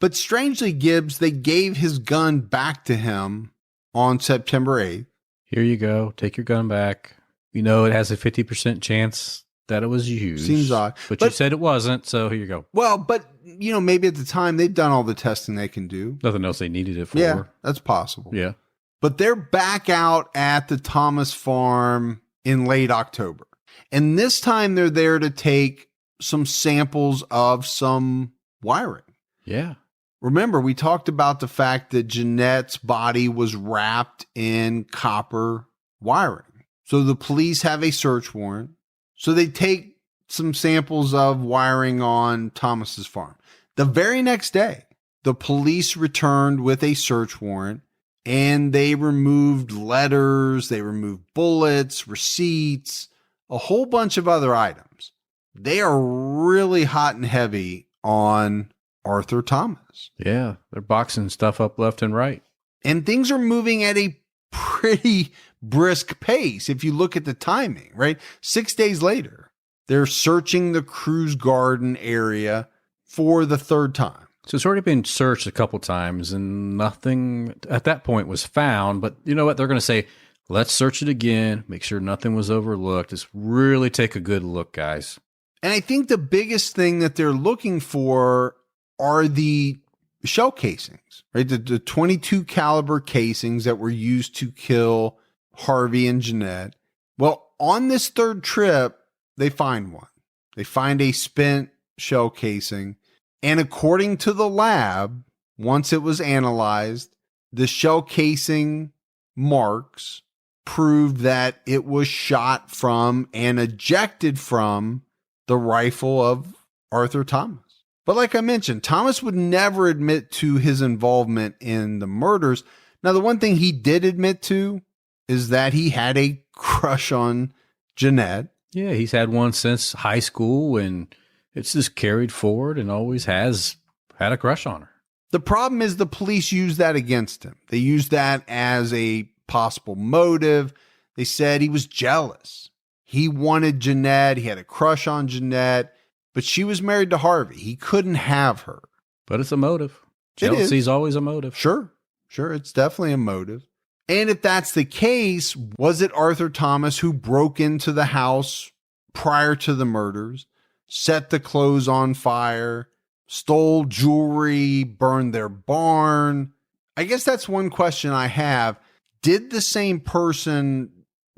Speaker 2: But strangely, Gibbs, they gave his gun back to him on September 8th.
Speaker 3: Here you go. Take your gun back. It has a 50% chance that it was used.
Speaker 2: Seems odd.
Speaker 3: But you said it wasn't, so here you go.
Speaker 2: Well, but, maybe at the time they've done all the testing they can do.
Speaker 3: Nothing else they needed it for.
Speaker 2: Yeah, that's possible.
Speaker 3: Yeah.
Speaker 2: But they're back out at the Thomas farm in late October. And this time they're there to take some samples of some wiring.
Speaker 3: Yeah.
Speaker 2: Remember, we talked about the fact that Jeanette's body was wrapped in copper wiring. So the police have a search warrant. So they take some samples of wiring on Thomas's farm. The very next day, the police returned with a search warrant and they removed letters, they removed bullets, receipts, a whole bunch of other items. They are really hot and heavy on Arthur Thomas.
Speaker 3: Yeah, they're boxing stuff up left and right.
Speaker 2: And things are moving at a pretty brisk pace if you look at the timing, right? 6 days later, they're searching the Crews Garden area for the third time.
Speaker 3: So it's already been searched a couple times and nothing at that point was found. But you know what? They're going to say, let's search it again, make sure nothing was overlooked. Just really take a good look, guys.
Speaker 2: And I think the biggest thing that they're looking for are the shell casings, right? The .22 caliber casings that were used to kill Harvey and Jeannette. Well, on this third trip, they find one. They find a spent shell casing. And according to the lab, once it was analyzed, the shell casing marks proved that it was shot from and ejected from the rifle of Arthur Thomas. But like I mentioned, Thomas would never admit to his involvement in the murders. Now, the one thing he did admit to is that he had a crush on Jeannette.
Speaker 3: Yeah, he's had one since high school, and it's just carried forward and always has had a crush on her.
Speaker 2: The problem is the police used that against him. They used that as a possible motive. They said he was jealous. He wanted Jeannette. He had a crush on Jeannette, but she was married to Harvey. He couldn't have her.
Speaker 3: But it's a motive. Jealousy's always a motive.
Speaker 2: Sure. It's definitely a motive. And if that's the case, was it Arthur Thomas who broke into the house prior to the murders, set the clothes on fire, stole jewelry, burned their barn? I guess that's one question I have. Did the same person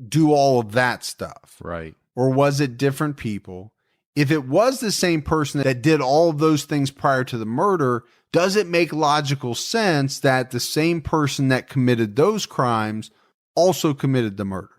Speaker 2: do all of that stuff?
Speaker 3: Right.
Speaker 2: Or was it different people? If it was the same person that did all of those things prior to the murder, does it make logical sense that the same person that committed those crimes also committed the murder.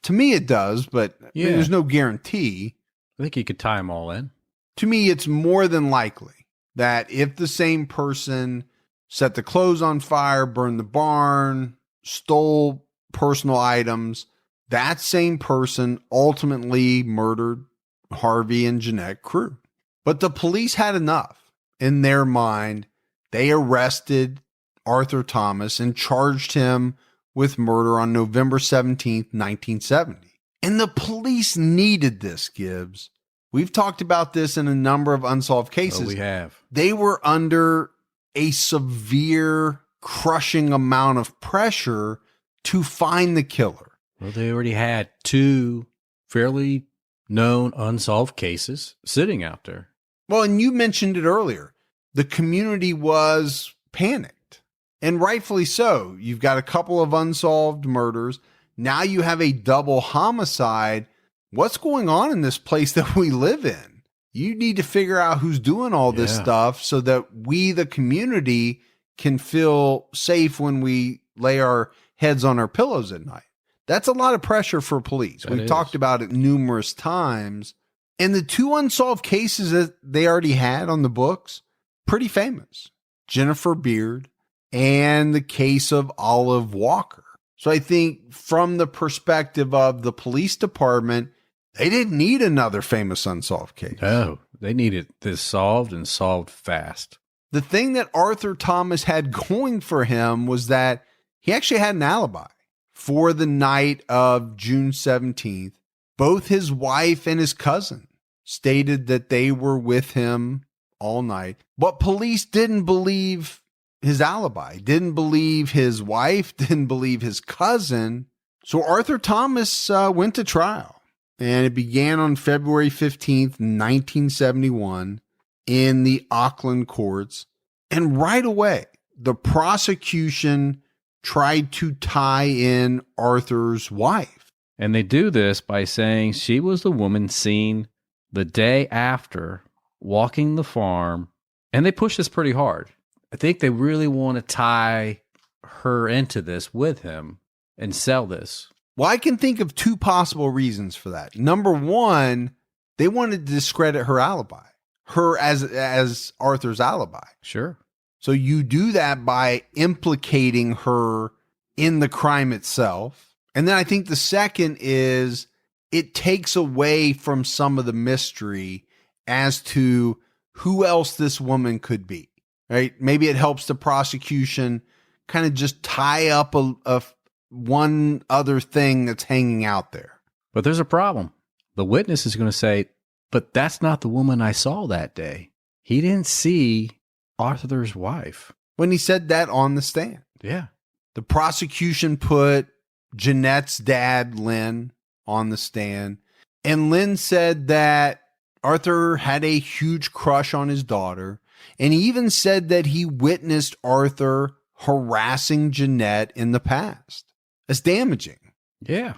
Speaker 2: To me, it does, but I mean, there's no guarantee.
Speaker 3: I think you could tie them all in.
Speaker 2: To me, it's more than likely that if the same person set the clothes on fire, burned the barn, stole personal items, that same person ultimately murdered Harvey and Jeannette Crewe. But the police had enough in their mind. They arrested Arthur Thomas and charged him with murder on November 17th, 1970. And the police needed this, Gibbs. We've talked about this in a number of unsolved cases.
Speaker 3: Oh, we have.
Speaker 2: They were under a severe, crushing amount of pressure to find the killer.
Speaker 3: Well, they already had 2 fairly known unsolved cases sitting out there.
Speaker 2: Well, and you mentioned it earlier. The community was panicked, and rightfully so. You've got a couple of unsolved murders. Now you have a double homicide. What's going on in this place that we live in? You need to figure out who's doing all this stuff so that we, the community, can feel safe when we lay our heads on our pillows at night. That's a lot of pressure for police. We've talked about it numerous times. And the 2 unsolved cases that they already had on the books, pretty famous. Jennifer Beard and the case of Olive Walker. So I think from the perspective of the police department, they didn't need another famous unsolved case.
Speaker 3: No, they needed this solved and solved fast.
Speaker 2: The thing that Arthur Thomas had going for him was that he actually had an alibi. For the night of June 17th, both his wife and his cousin stated that they were with him all night. But police didn't believe his alibi, didn't believe his wife, didn't believe his cousin. So Arthur Thomas went to trial. And it began on February 15th, 1971 in the Auckland courts. And right away, the prosecution tried to tie in Arthur's wife.
Speaker 3: And they do this by saying she was the woman seen the day after walking the farm. And they push this pretty hard. I think they really want to tie her into this with him and sell this.
Speaker 2: Well, I can think of 2 possible reasons for that. Number one, they wanted to discredit her alibi, her as Arthur's alibi.
Speaker 3: Sure.
Speaker 2: So you do that by implicating her in the crime itself. And then I think the second is it takes away from some of the mystery as to who else this woman could be, right? Maybe it helps the prosecution kind of just tie up a one other thing that's hanging out there.
Speaker 3: But there's a problem. The witness is going to say, but that's not the woman I saw that day. He didn't see Arthur's wife.
Speaker 2: When he said that on the stand.
Speaker 3: Yeah.
Speaker 2: The prosecution put Jeanette's dad, Lynn, on the stand. And Lynn said that Arthur had a huge crush on his daughter. And he even said that he witnessed Arthur harassing Jeanette in the past. That's damaging.
Speaker 3: Yeah.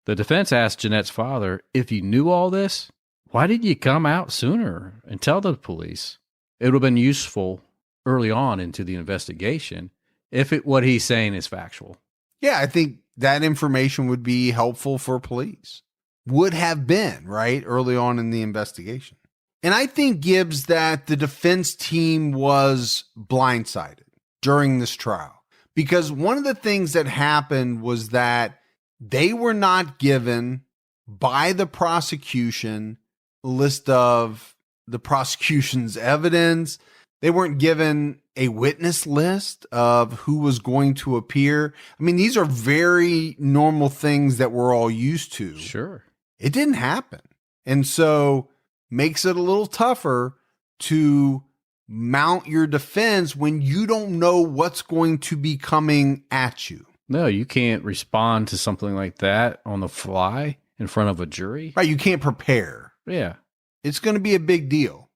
Speaker 3: The defense asked Jeanette's father, if you knew all this, why didn't you come out sooner and tell the police? It would have been useful early on into the investigation if what he's saying is factual.
Speaker 2: Yeah, I think that information would be helpful for police. Would have been, right, early on in the investigation. And I think, Gibbs, that the defense team was blindsided during this trial. Because one of the things that happened was that they were not given by the prosecution a list of the prosecution's evidence. They weren't given a witness list of who was going to appear. I mean, these are very normal things that we're all used to.
Speaker 3: Sure.
Speaker 2: It didn't happen. And so makes it a little tougher to mount your defense when you don't know what's going to be coming at you.
Speaker 3: No, you can't respond to something like that on the fly in front of a jury.
Speaker 2: Right, you can't prepare.
Speaker 3: Yeah.
Speaker 2: It's going to be a big deal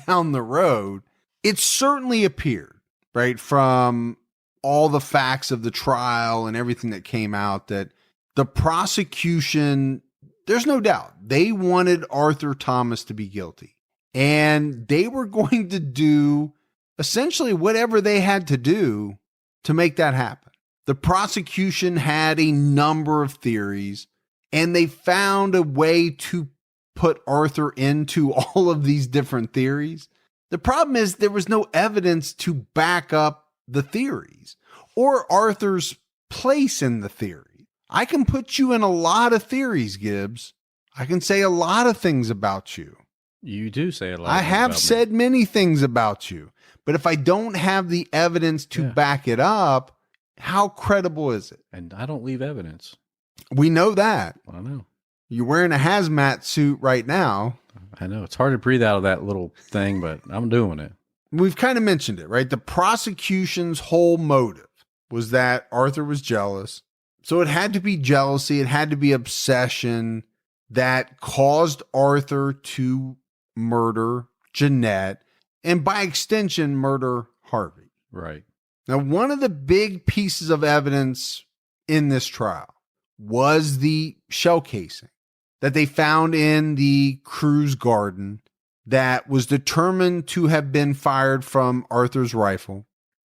Speaker 2: down the road. It certainly appeared, right, from all the facts of the trial and everything that came out that the prosecution, there's no doubt, they wanted Arthur Thomas to be guilty. And they were going to do essentially whatever they had to do to make that happen. The prosecution had a number of theories, and they found a way to put Arthur into all of these different theories. The problem is there was no evidence to back up the theories or Arthur's place in the theory. I can put you in a lot of theories, Gibbs. I can say a lot of things about you.
Speaker 3: You do say a lot.
Speaker 2: I have said many things about you, but if I don't have the evidence to back it up, how credible is it?
Speaker 3: And I don't leave evidence.
Speaker 2: We know that.
Speaker 3: I know.
Speaker 2: You're wearing a hazmat suit right now.
Speaker 3: I know. It's hard to breathe out of that little thing, but I'm doing it.
Speaker 2: We've kind of mentioned it, right? The prosecution's whole motive was that Arthur was jealous. So it had to be jealousy. It had to be obsession that caused Arthur to murder Jeannette and by extension, murder Harvey.
Speaker 3: Right.
Speaker 2: Now, one of the big pieces of evidence in this trial was the shell casing that they found in the Crewe's garden that was determined to have been fired from Arthur's rifle.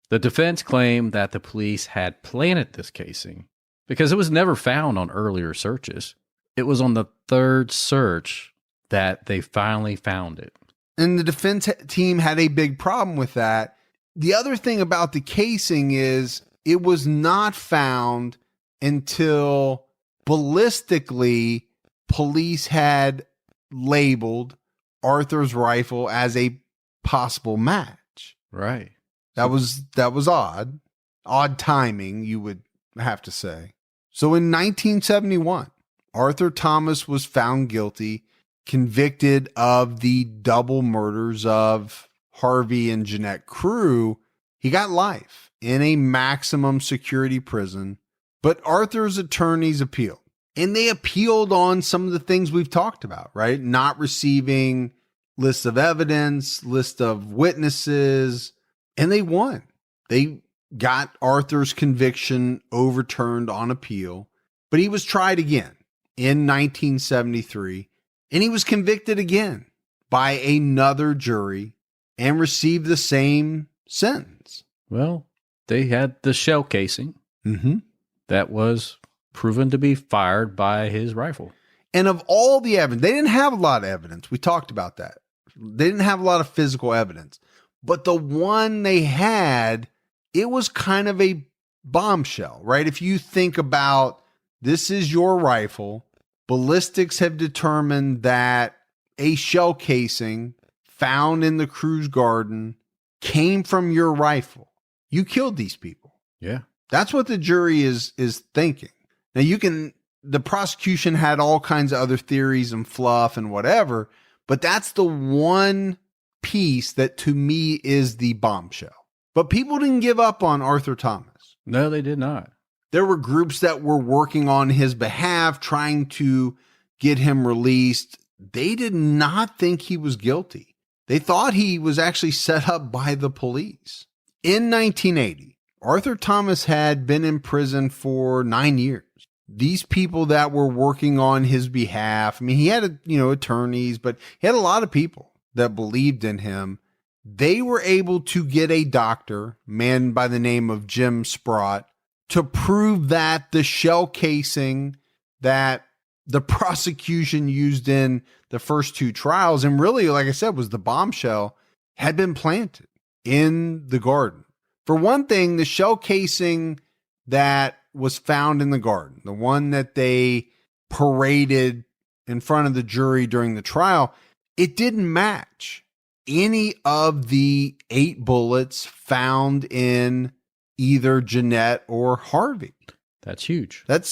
Speaker 3: The defense claimed that the police had planted this casing because it was never found on earlier searches. It was on the third search that they finally found it.
Speaker 2: And the defense team had a big problem with that. The other thing about the casing is it was not found until ballistically police had labeled Arthur's rifle as a possible match.
Speaker 3: Right.
Speaker 2: That was odd. Odd timing, you would have to say. So in 1971, Arthur Thomas was found guilty, convicted of the double murders of Harvey and Jeannette Crewe. He got life in a maximum security prison, but Arthur's attorneys appealed. And they appealed on some of the things we've talked about, right? Not receiving lists of evidence, list of witnesses, and they won. They got Arthur's conviction overturned on appeal, but he was tried again in 1973, and he was convicted again by another jury and received the same sentence.
Speaker 3: Well, they had the shell casing that was proven to be fired by his rifle.
Speaker 2: And of all the evidence, they didn't have a lot of evidence. We talked about that. They didn't have a lot of physical evidence. But the one they had, it was kind of a bombshell, right? If you think about this is your rifle, ballistics have determined that a shell casing found in the Crewe's garden came from your rifle. You killed these people.
Speaker 3: Yeah.
Speaker 2: That's what the jury is thinking. Now the prosecution had all kinds of other theories and fluff and whatever, but that's the one piece that to me is the bombshell. But people didn't give up on Arthur Thomas.
Speaker 3: No, they did not.
Speaker 2: There were groups that were working on his behalf, trying to get him released. They did not think he was guilty. They thought he was actually set up by the police. In 1980, Arthur Thomas had been in prison for 9 years. These people that were working on his behalf, I mean, he had, attorneys, but he had a lot of people that believed in him. They were able to get a doctor, a man by the name of Jim Sprott, to prove that the shell casing that the prosecution used in the first two trials, and really, like I said, was the bombshell, had been planted in the garden. For one thing, the shell casing that was found in the garden, the one that they paraded in front of the jury during the trial, it didn't match any of the 8 bullets found in either Jeannette or Harvey.
Speaker 3: That's huge.
Speaker 2: That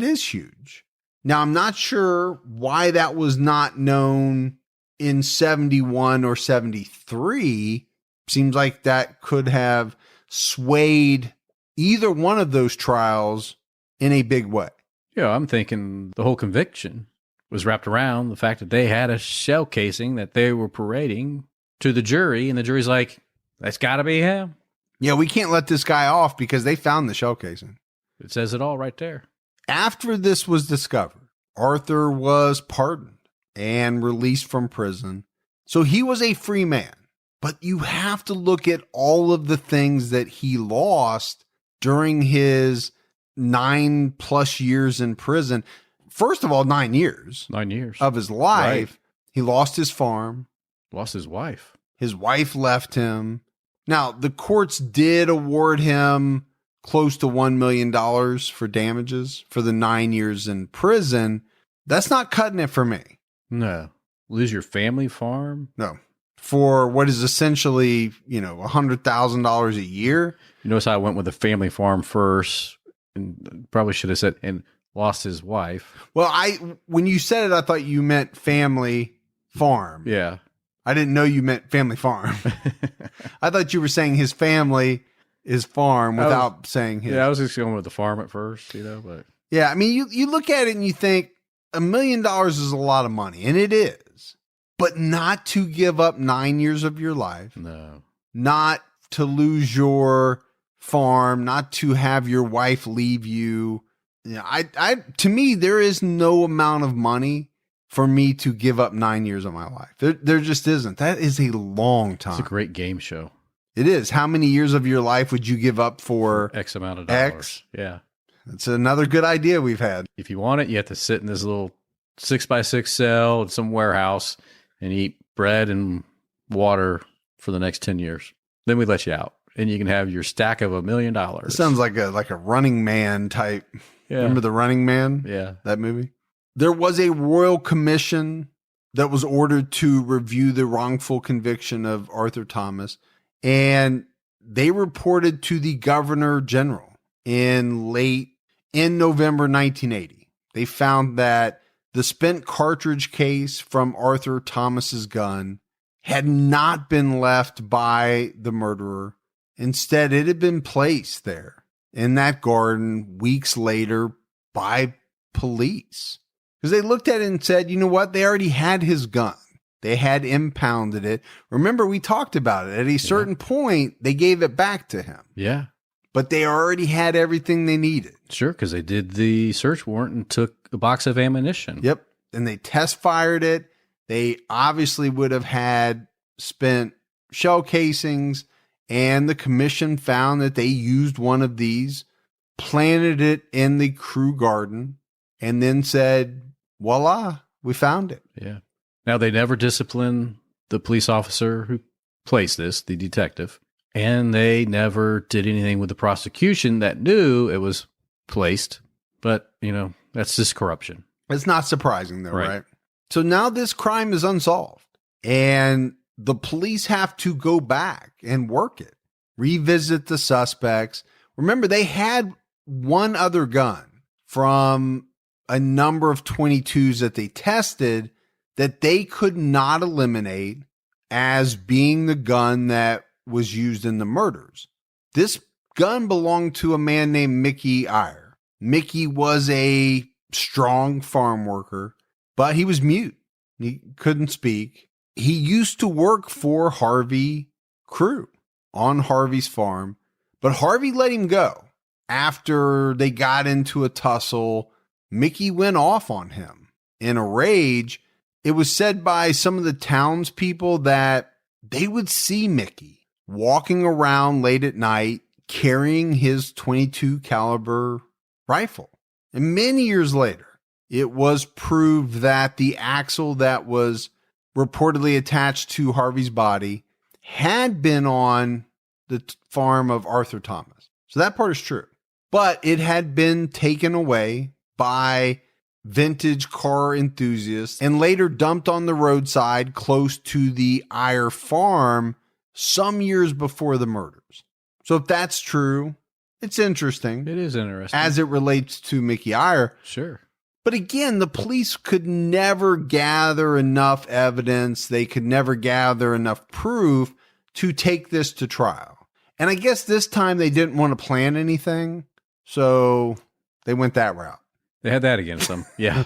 Speaker 2: is huge. Now, I'm not sure why that was not known in 71 or 73. Seems like that could have swayed either one of those trials in a big way.
Speaker 3: Yeah, I'm thinking the whole conviction was wrapped around the fact that they had a shell casing that they were parading to the jury, and the jury's like, that's got to be him.
Speaker 2: Yeah, we can't let this guy off because they found the shell casing.
Speaker 3: It says it all right there.
Speaker 2: After this was discovered, Arthur was pardoned and released from prison. So he was a free man. But you have to look at all of the things that he lost during his 9+ years in prison. First of all, 9 years.
Speaker 3: 9 years.
Speaker 2: Of his life.
Speaker 3: Right.
Speaker 2: He lost his farm.
Speaker 3: Lost his wife.
Speaker 2: His wife left him. Now, the courts did award him close to $1 million for damages for the 9 years in prison. That's not cutting it for me.
Speaker 3: No. Lose your family farm?
Speaker 2: No. For what is essentially, $100,000 a year.
Speaker 3: You notice how I went with the family farm first, and probably should have said, and lost his wife.
Speaker 2: Well, when you said it, I thought you meant family farm.
Speaker 3: Yeah.
Speaker 2: I didn't know you meant family farm. I thought you were saying his family is farm without saying his.
Speaker 3: Yeah, I was just going with the farm at first, but.
Speaker 2: Yeah, I mean, you look at it and you think $1 million is a lot of money, and it is. But not to give up 9 years of your life.
Speaker 3: No.
Speaker 2: Not to lose your farm, not to have your wife leave you. To me, there is no amount of money for me to give up 9 years of my life. There just isn't. That is a long time.
Speaker 3: It's a great game show.
Speaker 2: It is. How many years of your life would you give up for
Speaker 3: X amount of dollars?
Speaker 2: X?
Speaker 3: Yeah.
Speaker 2: That's another good idea we've had.
Speaker 3: If you want it, you have to sit in this little 6x6 cell in some warehouse and eat bread and water for the next 10 years. Then we let you out and you can have your stack of $1 million.
Speaker 2: It sounds like a Running Man type.
Speaker 3: Yeah.
Speaker 2: Remember the Running Man?
Speaker 3: Yeah.
Speaker 2: That movie? There was a royal commission that was ordered to review the wrongful conviction of Arthur Thomas. And they reported to the Governor General in November 1980. They found that the spent cartridge case from Arthur Thomas's gun had not been left by the murderer. Instead, it had been placed there in that garden weeks later by police. Because they looked at it and said, you know what? They already had his gun. They had impounded it. Remember, we talked about it. At a certain point, they gave it back to him.
Speaker 3: Yeah.
Speaker 2: But they already had everything they needed.
Speaker 3: Sure, because they did the search warrant and took a box of ammunition.
Speaker 2: Yep. And they test fired it. They obviously would have had spent shell casings. And the commission found that they used one of these, planted it in the Crewe garden, and then said, voila, we found it.
Speaker 3: Yeah. Now, they never disciplined the police officer who placed this, the detective, and they never did anything with the prosecution that knew it was placed. But, that's just corruption.
Speaker 2: It's not surprising, though, right? So now this crime is unsolved, and the police have to go back and work it, revisit the suspects. Remember, they had one other gun from a number of 22s that they tested that they could not eliminate as being the gun that was used in the murders. This gun belonged to a man named Mickey Eyre. Mickey was a strong farm worker, but he was mute. He couldn't speak. He used to work for Harvey Crewe on Harvey's farm, but Harvey let him go. After they got into a tussle, Mickey went off on him. In a rage, it was said by some of the townspeople that they would see Mickey walking around late at night carrying his .22 caliber rifle. And many years later, it was proved that the axle that was reportedly attached to Harvey's body had been on the farm of Arthur Thomas. So that part is true. But it had been taken away by vintage car enthusiasts and later dumped on the roadside close to the Eyre farm some years before the murders. So if that's true, it's interesting.
Speaker 3: It is interesting.
Speaker 2: As it relates to Mickey Eyre.
Speaker 3: Sure.
Speaker 2: But again, the police could never gather enough evidence. They could never gather enough proof to take this to trial. And I guess this time they didn't want to plan anything. So they went that route.
Speaker 3: They had that against them. Yeah.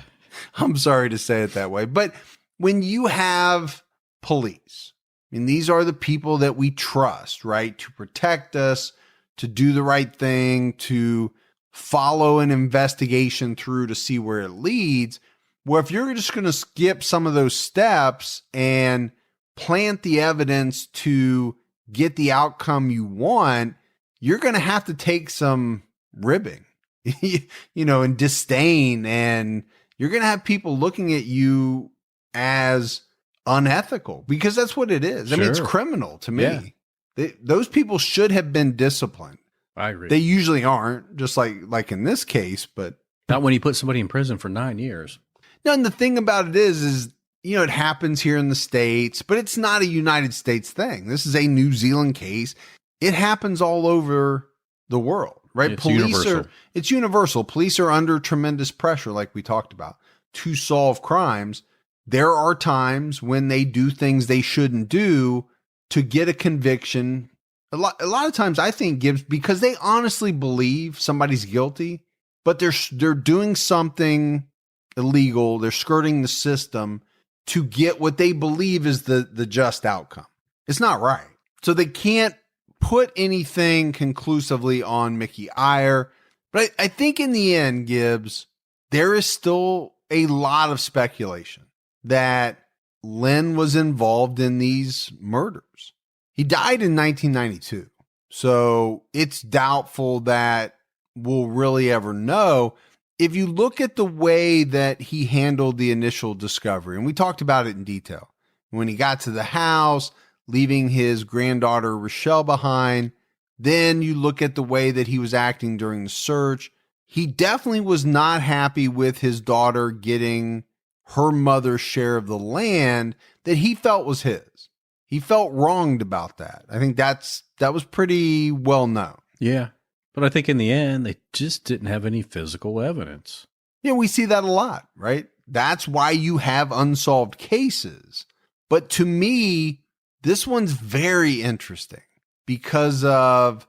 Speaker 2: I'm sorry to say it that way. But when you have police, these are the people that we trust, right? To protect us, to do the right thing, to follow an investigation through to see where it leads. Well, if you're just going to skip some of those steps and plant the evidence to get the outcome you want, you're going to have to take some ribbing. and disdain, and you're going to have people looking at you as unethical, because that's what it is. I mean, it's criminal to me. Yeah. Those people should have been disciplined.
Speaker 3: I agree.
Speaker 2: They usually aren't, just like in this case, but
Speaker 3: not when you put somebody in prison for 9 years.
Speaker 2: No, and the thing about it is, it happens here in the States, but it's not a United States thing. This is a New Zealand case. It happens all over the world, right? It's universal. Police are under tremendous pressure, like we talked about, to solve crimes. There are times when they do things they shouldn't do to get a conviction. A lot of times I think Gibbs, because they honestly believe somebody's guilty, but they're doing something illegal. They're skirting the system to get what they believe is the just outcome. It's not right. So they can't put anything conclusively on Mickey Iyer. But I think in the end, Gibbs, there is still a lot of speculation that Lynn was involved in these murders. He died in 1992. So it's doubtful that we'll really ever know. If you look at the way that he handled the initial discovery, and we talked about it in detail, when he got to the house, leaving his granddaughter Rochelle behind, then you look at the way that he was acting during the search. He definitely was not happy with his daughter getting her mother's share of the land that he felt was his. He felt wronged about that. I think that was pretty well known.
Speaker 3: Yeah. But I think in the end, they just didn't have any physical evidence.
Speaker 2: Yeah, we see that a lot, right? That's why you have unsolved cases. But to me, this one's very interesting because of,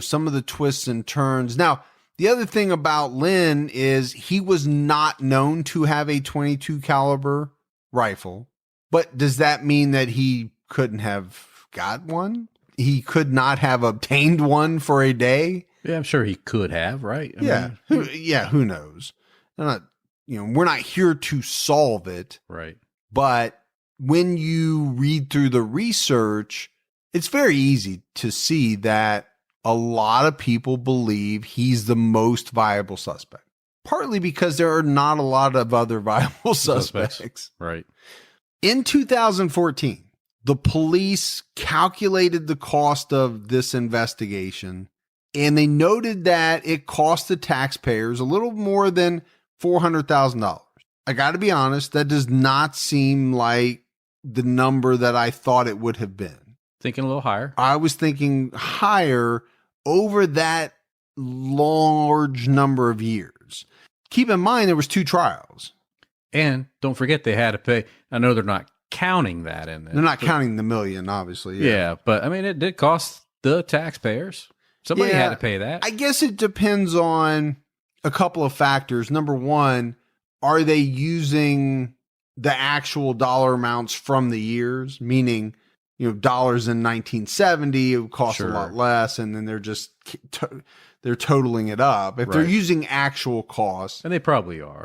Speaker 2: some of the twists and turns. Now, the other thing about Lynn is he was not known to have a .22 caliber rifle. But does that mean that he couldn't have got one? He could not have obtained one for a day?
Speaker 3: Yeah, I'm sure he could have, right?
Speaker 2: I mean, who knows? We're not here to solve it.
Speaker 3: Right.
Speaker 2: But when you read through the research, it's very easy to see that a lot of people believe he's the most viable suspect. Partly because there are not a lot of other viable suspects.
Speaker 3: Right.
Speaker 2: In 2014, the police calculated the cost of this investigation, and they noted that it cost the taxpayers a little more than $400,000. I got to be honest, that does not seem like the number that I thought it would have been.
Speaker 3: Thinking a little higher.
Speaker 2: I was thinking higher over that large number of years. Keep in mind, there was 2 trials.
Speaker 3: And don't forget they had to pay. I know they're not counting that in there.
Speaker 2: They're not counting the million, obviously.
Speaker 3: Yeah, but I mean, it did cost the taxpayers. Somebody had to pay that.
Speaker 2: I guess it depends on a couple of factors. Number one, are they using the actual dollar amounts from the years? Meaning, dollars in 1970, it would cost a lot less, and then they're just they're totaling it up. If they're using actual costs,
Speaker 3: and they probably are,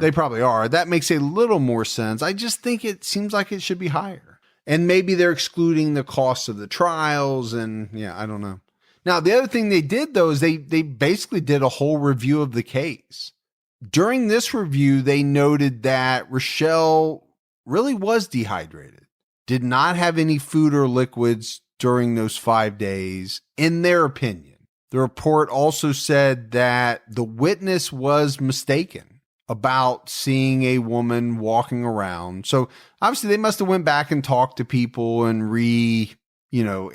Speaker 2: that makes a little more sense. I just think it seems like it should be higher, and maybe they're excluding the costs of the trials, and I don't know. Now, the other thing they did, though, is they basically did a whole review of the case. During this review, they noted that Rochelle really was dehydrated, did not have any food or liquids during those 5 days, in their opinion. The report also said that the witness was mistaken about seeing a woman walking around. So obviously they must have went back and talked to people and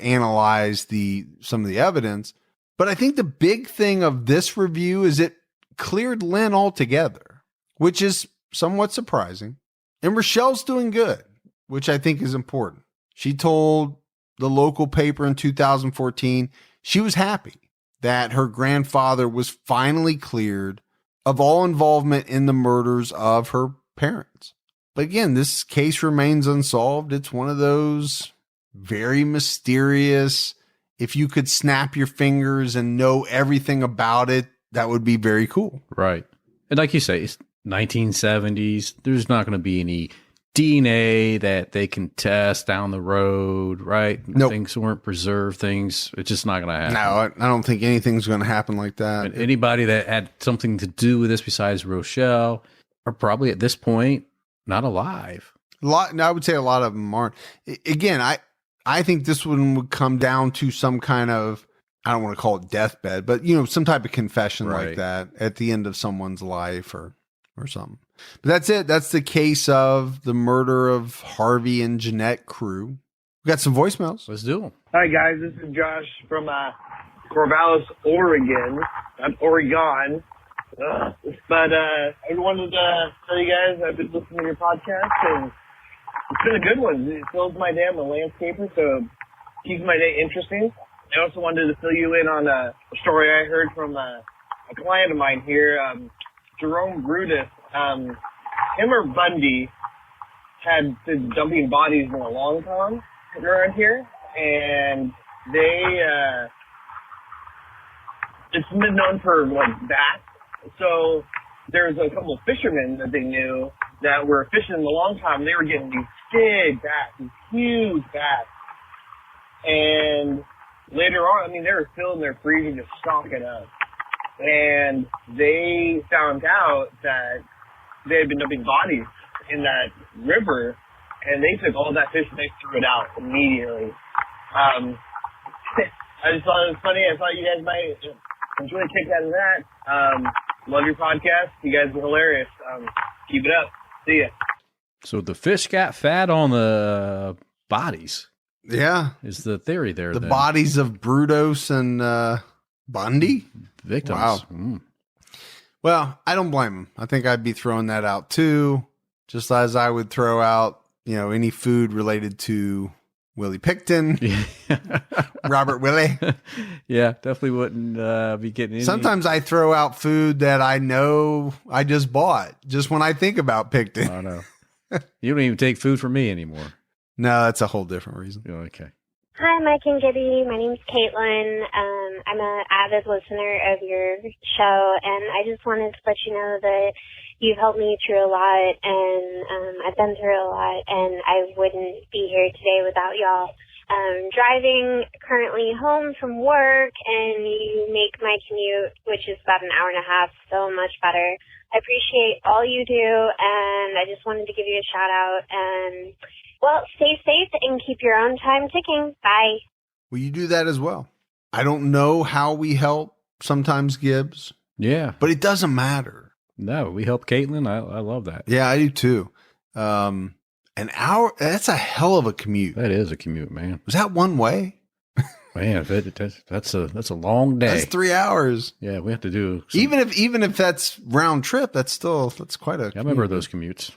Speaker 2: analyzed some of the evidence. But I think the big thing of this review is it cleared Lynn altogether, which is somewhat surprising. And Rochelle's doing good, which I think is important. She told the local paper in 2014 she was happy that her grandfather was finally cleared of all involvement in the murders of her parents. But again, this case remains unsolved. It's one of those very mysterious, if you could snap your fingers and know everything about it, that would be very cool.
Speaker 3: Right. And like you say, it's 1970s. There's not going to be any DNA that they can test down the road, right?
Speaker 2: Nope.
Speaker 3: Things weren't preserved, it's just not going to happen.
Speaker 2: No, I don't think anything's going to happen like that.
Speaker 3: And anybody that had something to do with this besides Rochelle are probably at this point not alive.
Speaker 2: I would say a lot of them aren't. Again, I think this one would come down to some kind of, I don't want to call it deathbed, but some type of confession like that at the end of someone's life or something. But that's it. That's the case of the murder of Harvey and Jeannette Crewe. We got some voicemails.
Speaker 3: Let's do them.
Speaker 4: Hi guys, this is Josh from Corvallis, Oregon. Oregon. But I wanted to tell you guys I've been listening to your podcast and it's been a good one. It fills my day. I'm a landscaper, so it keeps my day interesting. I also wanted to fill you in on a story I heard from a client of mine here, Jerome Brutus. Him or Bundy had been dumping bodies in a long pond around here, and it's been known for bats. So there's a couple of fishermen that they knew that were fishing in the long pond. They were getting these big bats, these huge bats, and later on, they were filling their freezer just stocking up. And they found out that they had been dumping bodies in that river, and they took all that fish and they threw it out immediately. I just thought it was funny. I thought you guys might enjoy a kick out of that. Love your podcast. You guys are hilarious. Keep it up. See ya.
Speaker 3: So the fish got fat on the bodies.
Speaker 2: Yeah.
Speaker 3: Is the theory there.
Speaker 2: The bodies of Brutus and Bundy?
Speaker 3: Victims.
Speaker 2: Wow. Well, I don't blame him. I think I'd be throwing that out too, just as I would throw out, any food related to Willie Picton, Robert Willie.
Speaker 3: Yeah, definitely wouldn't be getting any.
Speaker 2: Sometimes I throw out food that I know I just bought, just when I think about Picton.
Speaker 3: I know. You don't even take food from me anymore.
Speaker 2: No, that's a whole different reason.
Speaker 3: Oh, okay.
Speaker 5: Hi, Mike and Gibby. My name's Caitlin. I'm an avid listener of your show, and I just wanted to let you know that you've helped me through a lot, and I've been through a lot, and I wouldn't be here today without y'all. Driving currently home from work, and you make my commute, which is about an hour and a half, so much better. I appreciate all you do, and I just wanted to give you a shout out, and well, stay safe and keep your own time ticking. Bye.
Speaker 2: Well, you do that as well. I don't know how we help sometimes, Gibbs.
Speaker 3: Yeah.
Speaker 2: But it doesn't matter.
Speaker 3: No, we help Caitlin. I love that.
Speaker 2: Yeah, I do too. An hour, that's a hell of a commute.
Speaker 3: That is a commute, man.
Speaker 2: Was that one way?
Speaker 3: Man, that's a long day.
Speaker 2: That's 3 hours.
Speaker 3: Yeah, we have to do
Speaker 2: even if that's round trip, that's quite a
Speaker 3: I remember those commutes.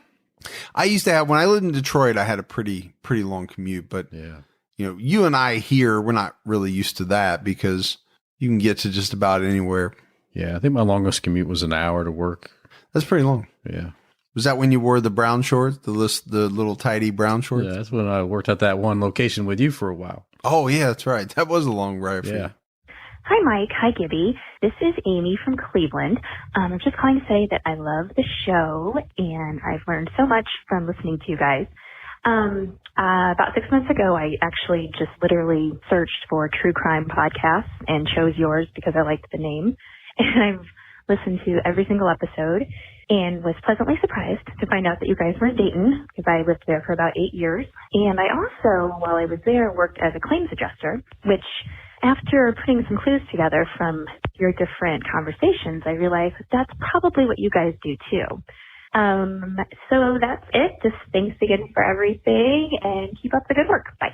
Speaker 2: I used to have, when I lived in Detroit, I had a pretty long commute, but
Speaker 3: yeah,
Speaker 2: you and I here, we're not really used to that because you can get to just about anywhere.
Speaker 3: Yeah, I think my longest commute was an hour to work.
Speaker 2: That's pretty long.
Speaker 3: Yeah.
Speaker 2: Was that when you wore the brown shorts, the little tidy brown shorts?
Speaker 3: Yeah, that's when I worked at that one location with you for a while.
Speaker 2: Oh yeah, that's right. That was a long ride for you.
Speaker 6: Hi, Mike. Hi, Gibby. This is Amy from Cleveland. I'm just calling to say that I love the show, and I've learned so much from listening to you guys. About 6 months ago, I actually just literally searched for true crime podcasts and chose yours because I liked the name. And I've listened to every single episode and was pleasantly surprised to find out that you guys were in Dayton because I lived there for about 8 years. And I also, while I was there, worked as a claims adjuster, which after putting some clues together from your different conversations, I realized that's probably what you guys do too. So that's it. Just thanks again for everything and keep up the good work. Bye.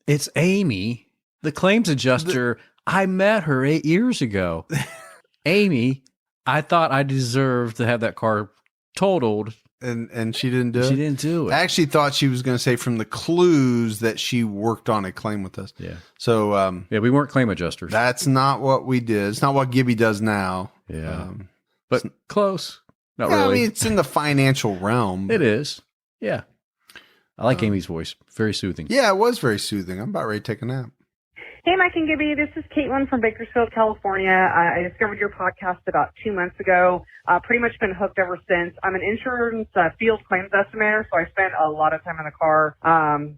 Speaker 3: It's Amy, the claims adjuster. I met her 8 years ago. Amy, I thought I deserved to have that car totaled.
Speaker 2: And she didn't do it?
Speaker 3: She didn't do it.
Speaker 2: I actually thought she was going to say from the clues that she worked on a claim with us.
Speaker 3: Yeah.
Speaker 2: So,
Speaker 3: yeah, we weren't claim adjusters.
Speaker 2: That's not what we did. It's not what Gibby does now.
Speaker 3: Yeah. But close. Not
Speaker 2: yeah,
Speaker 3: really.
Speaker 2: I mean, it's in the financial realm.
Speaker 3: It is. Yeah. I like Amy's voice. Very soothing.
Speaker 2: Yeah, it was very soothing. I'm about ready to take a nap.
Speaker 7: Hey, Mike and Gibby. This is Caitlin from Bakersfield, California. I discovered your podcast about 2 months ago. Pretty much been hooked ever since. I'm an insurance field claims estimator, so I spend a lot of time in the car,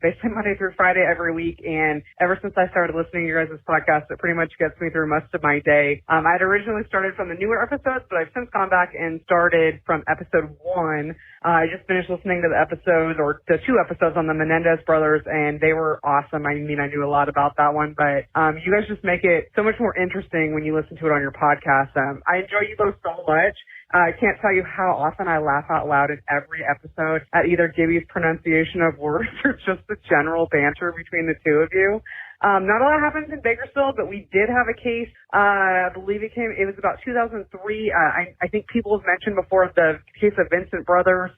Speaker 7: basically Monday through Friday every week. And ever since I started listening to your guys' podcast, it pretty much gets me through most of my day. I had originally started from the newer episodes, but I've since gone back and started from episode 1. I just finished listening to the episodes, or the 2 episodes on the Menendez brothers, and they were awesome. I mean, I knew a lot about that one, but you guys just make it so much more interesting when you listen to it on your podcast. I enjoy you both so much. I can't tell you how often I laugh out loud in every episode at either Gibby's pronunciation of words or just the general banter between the two of you. Not a lot happens in Bakersfield, but we did have a case. I believe it was about 2003. I think people have mentioned before the case of Vincent Brothers.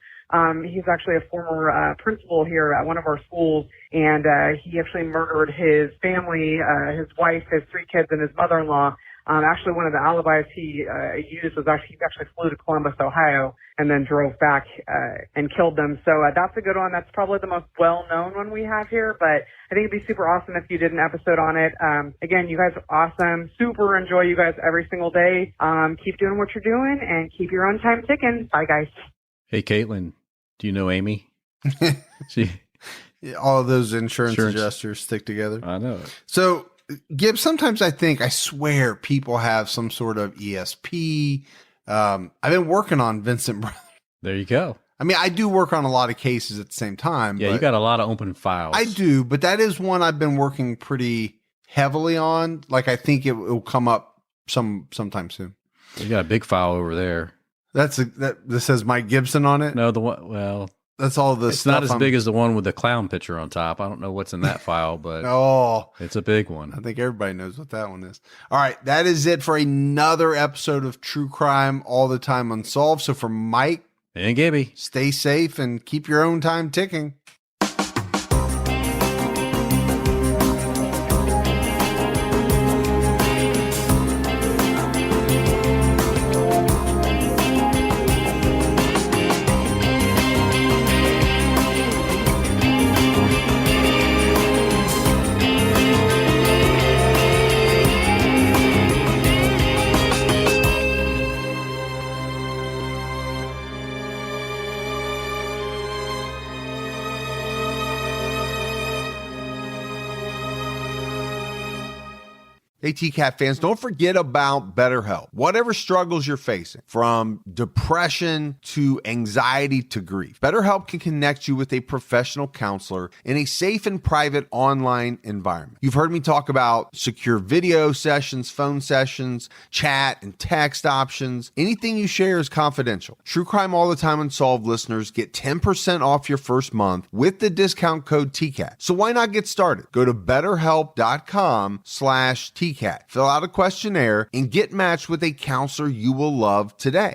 Speaker 7: He's actually a former principal here at one of our schools, and he actually murdered his family, his wife, his 3 kids, and his mother-in-law. Actually, one of the alibis he used was he actually flew to Columbus, Ohio, and then drove back and killed them. So that's a good one. That's probably the most well-known one we have here, but I think it'd be super awesome if you did an episode on it. Again, you guys are awesome. Super enjoy you guys every single day. Keep doing what you're doing, and keep your own time ticking. Bye, guys.
Speaker 3: Hey, Caitlin, do you know Amy?
Speaker 2: All of those insurance adjusters stick together.
Speaker 3: I know it.
Speaker 2: So, Gibbs, sometimes I swear people have some sort of ESP. I've been working on Vincent Brothers.
Speaker 3: There you go.
Speaker 2: I mean, I do work on a lot of cases at the same time.
Speaker 3: Yeah, you got a lot of open files.
Speaker 2: I do, but that is one I've been working pretty heavily on. Like, I think it will come up sometime soon.
Speaker 3: You got a big file over there.
Speaker 2: This says Mike Gibson on it.
Speaker 3: No, the one. Well,
Speaker 2: that's all the.
Speaker 3: It's not as big as the one with the clown picture on top. I don't know what's in that file, but it's a big one.
Speaker 2: I think everybody knows what that one is. All right, that is it for another episode of True Crime All the Time Unsolved. So for Mike
Speaker 3: and Gibby,
Speaker 2: stay safe and keep your own time ticking. Hey, TCAT fans, don't forget about BetterHelp. Whatever struggles you're facing, from depression to anxiety to grief, BetterHelp can connect you with a professional counselor in a safe and private online environment. You've heard me talk about secure video sessions, phone sessions, chat and text options. Anything you share is confidential. True Crime All the Time Unsolved listeners get 10% off your first month with the discount code TCAT. So why not get started? Go to betterhelp.com/TCAT. Fill out a questionnaire and get matched with a counselor you will love today.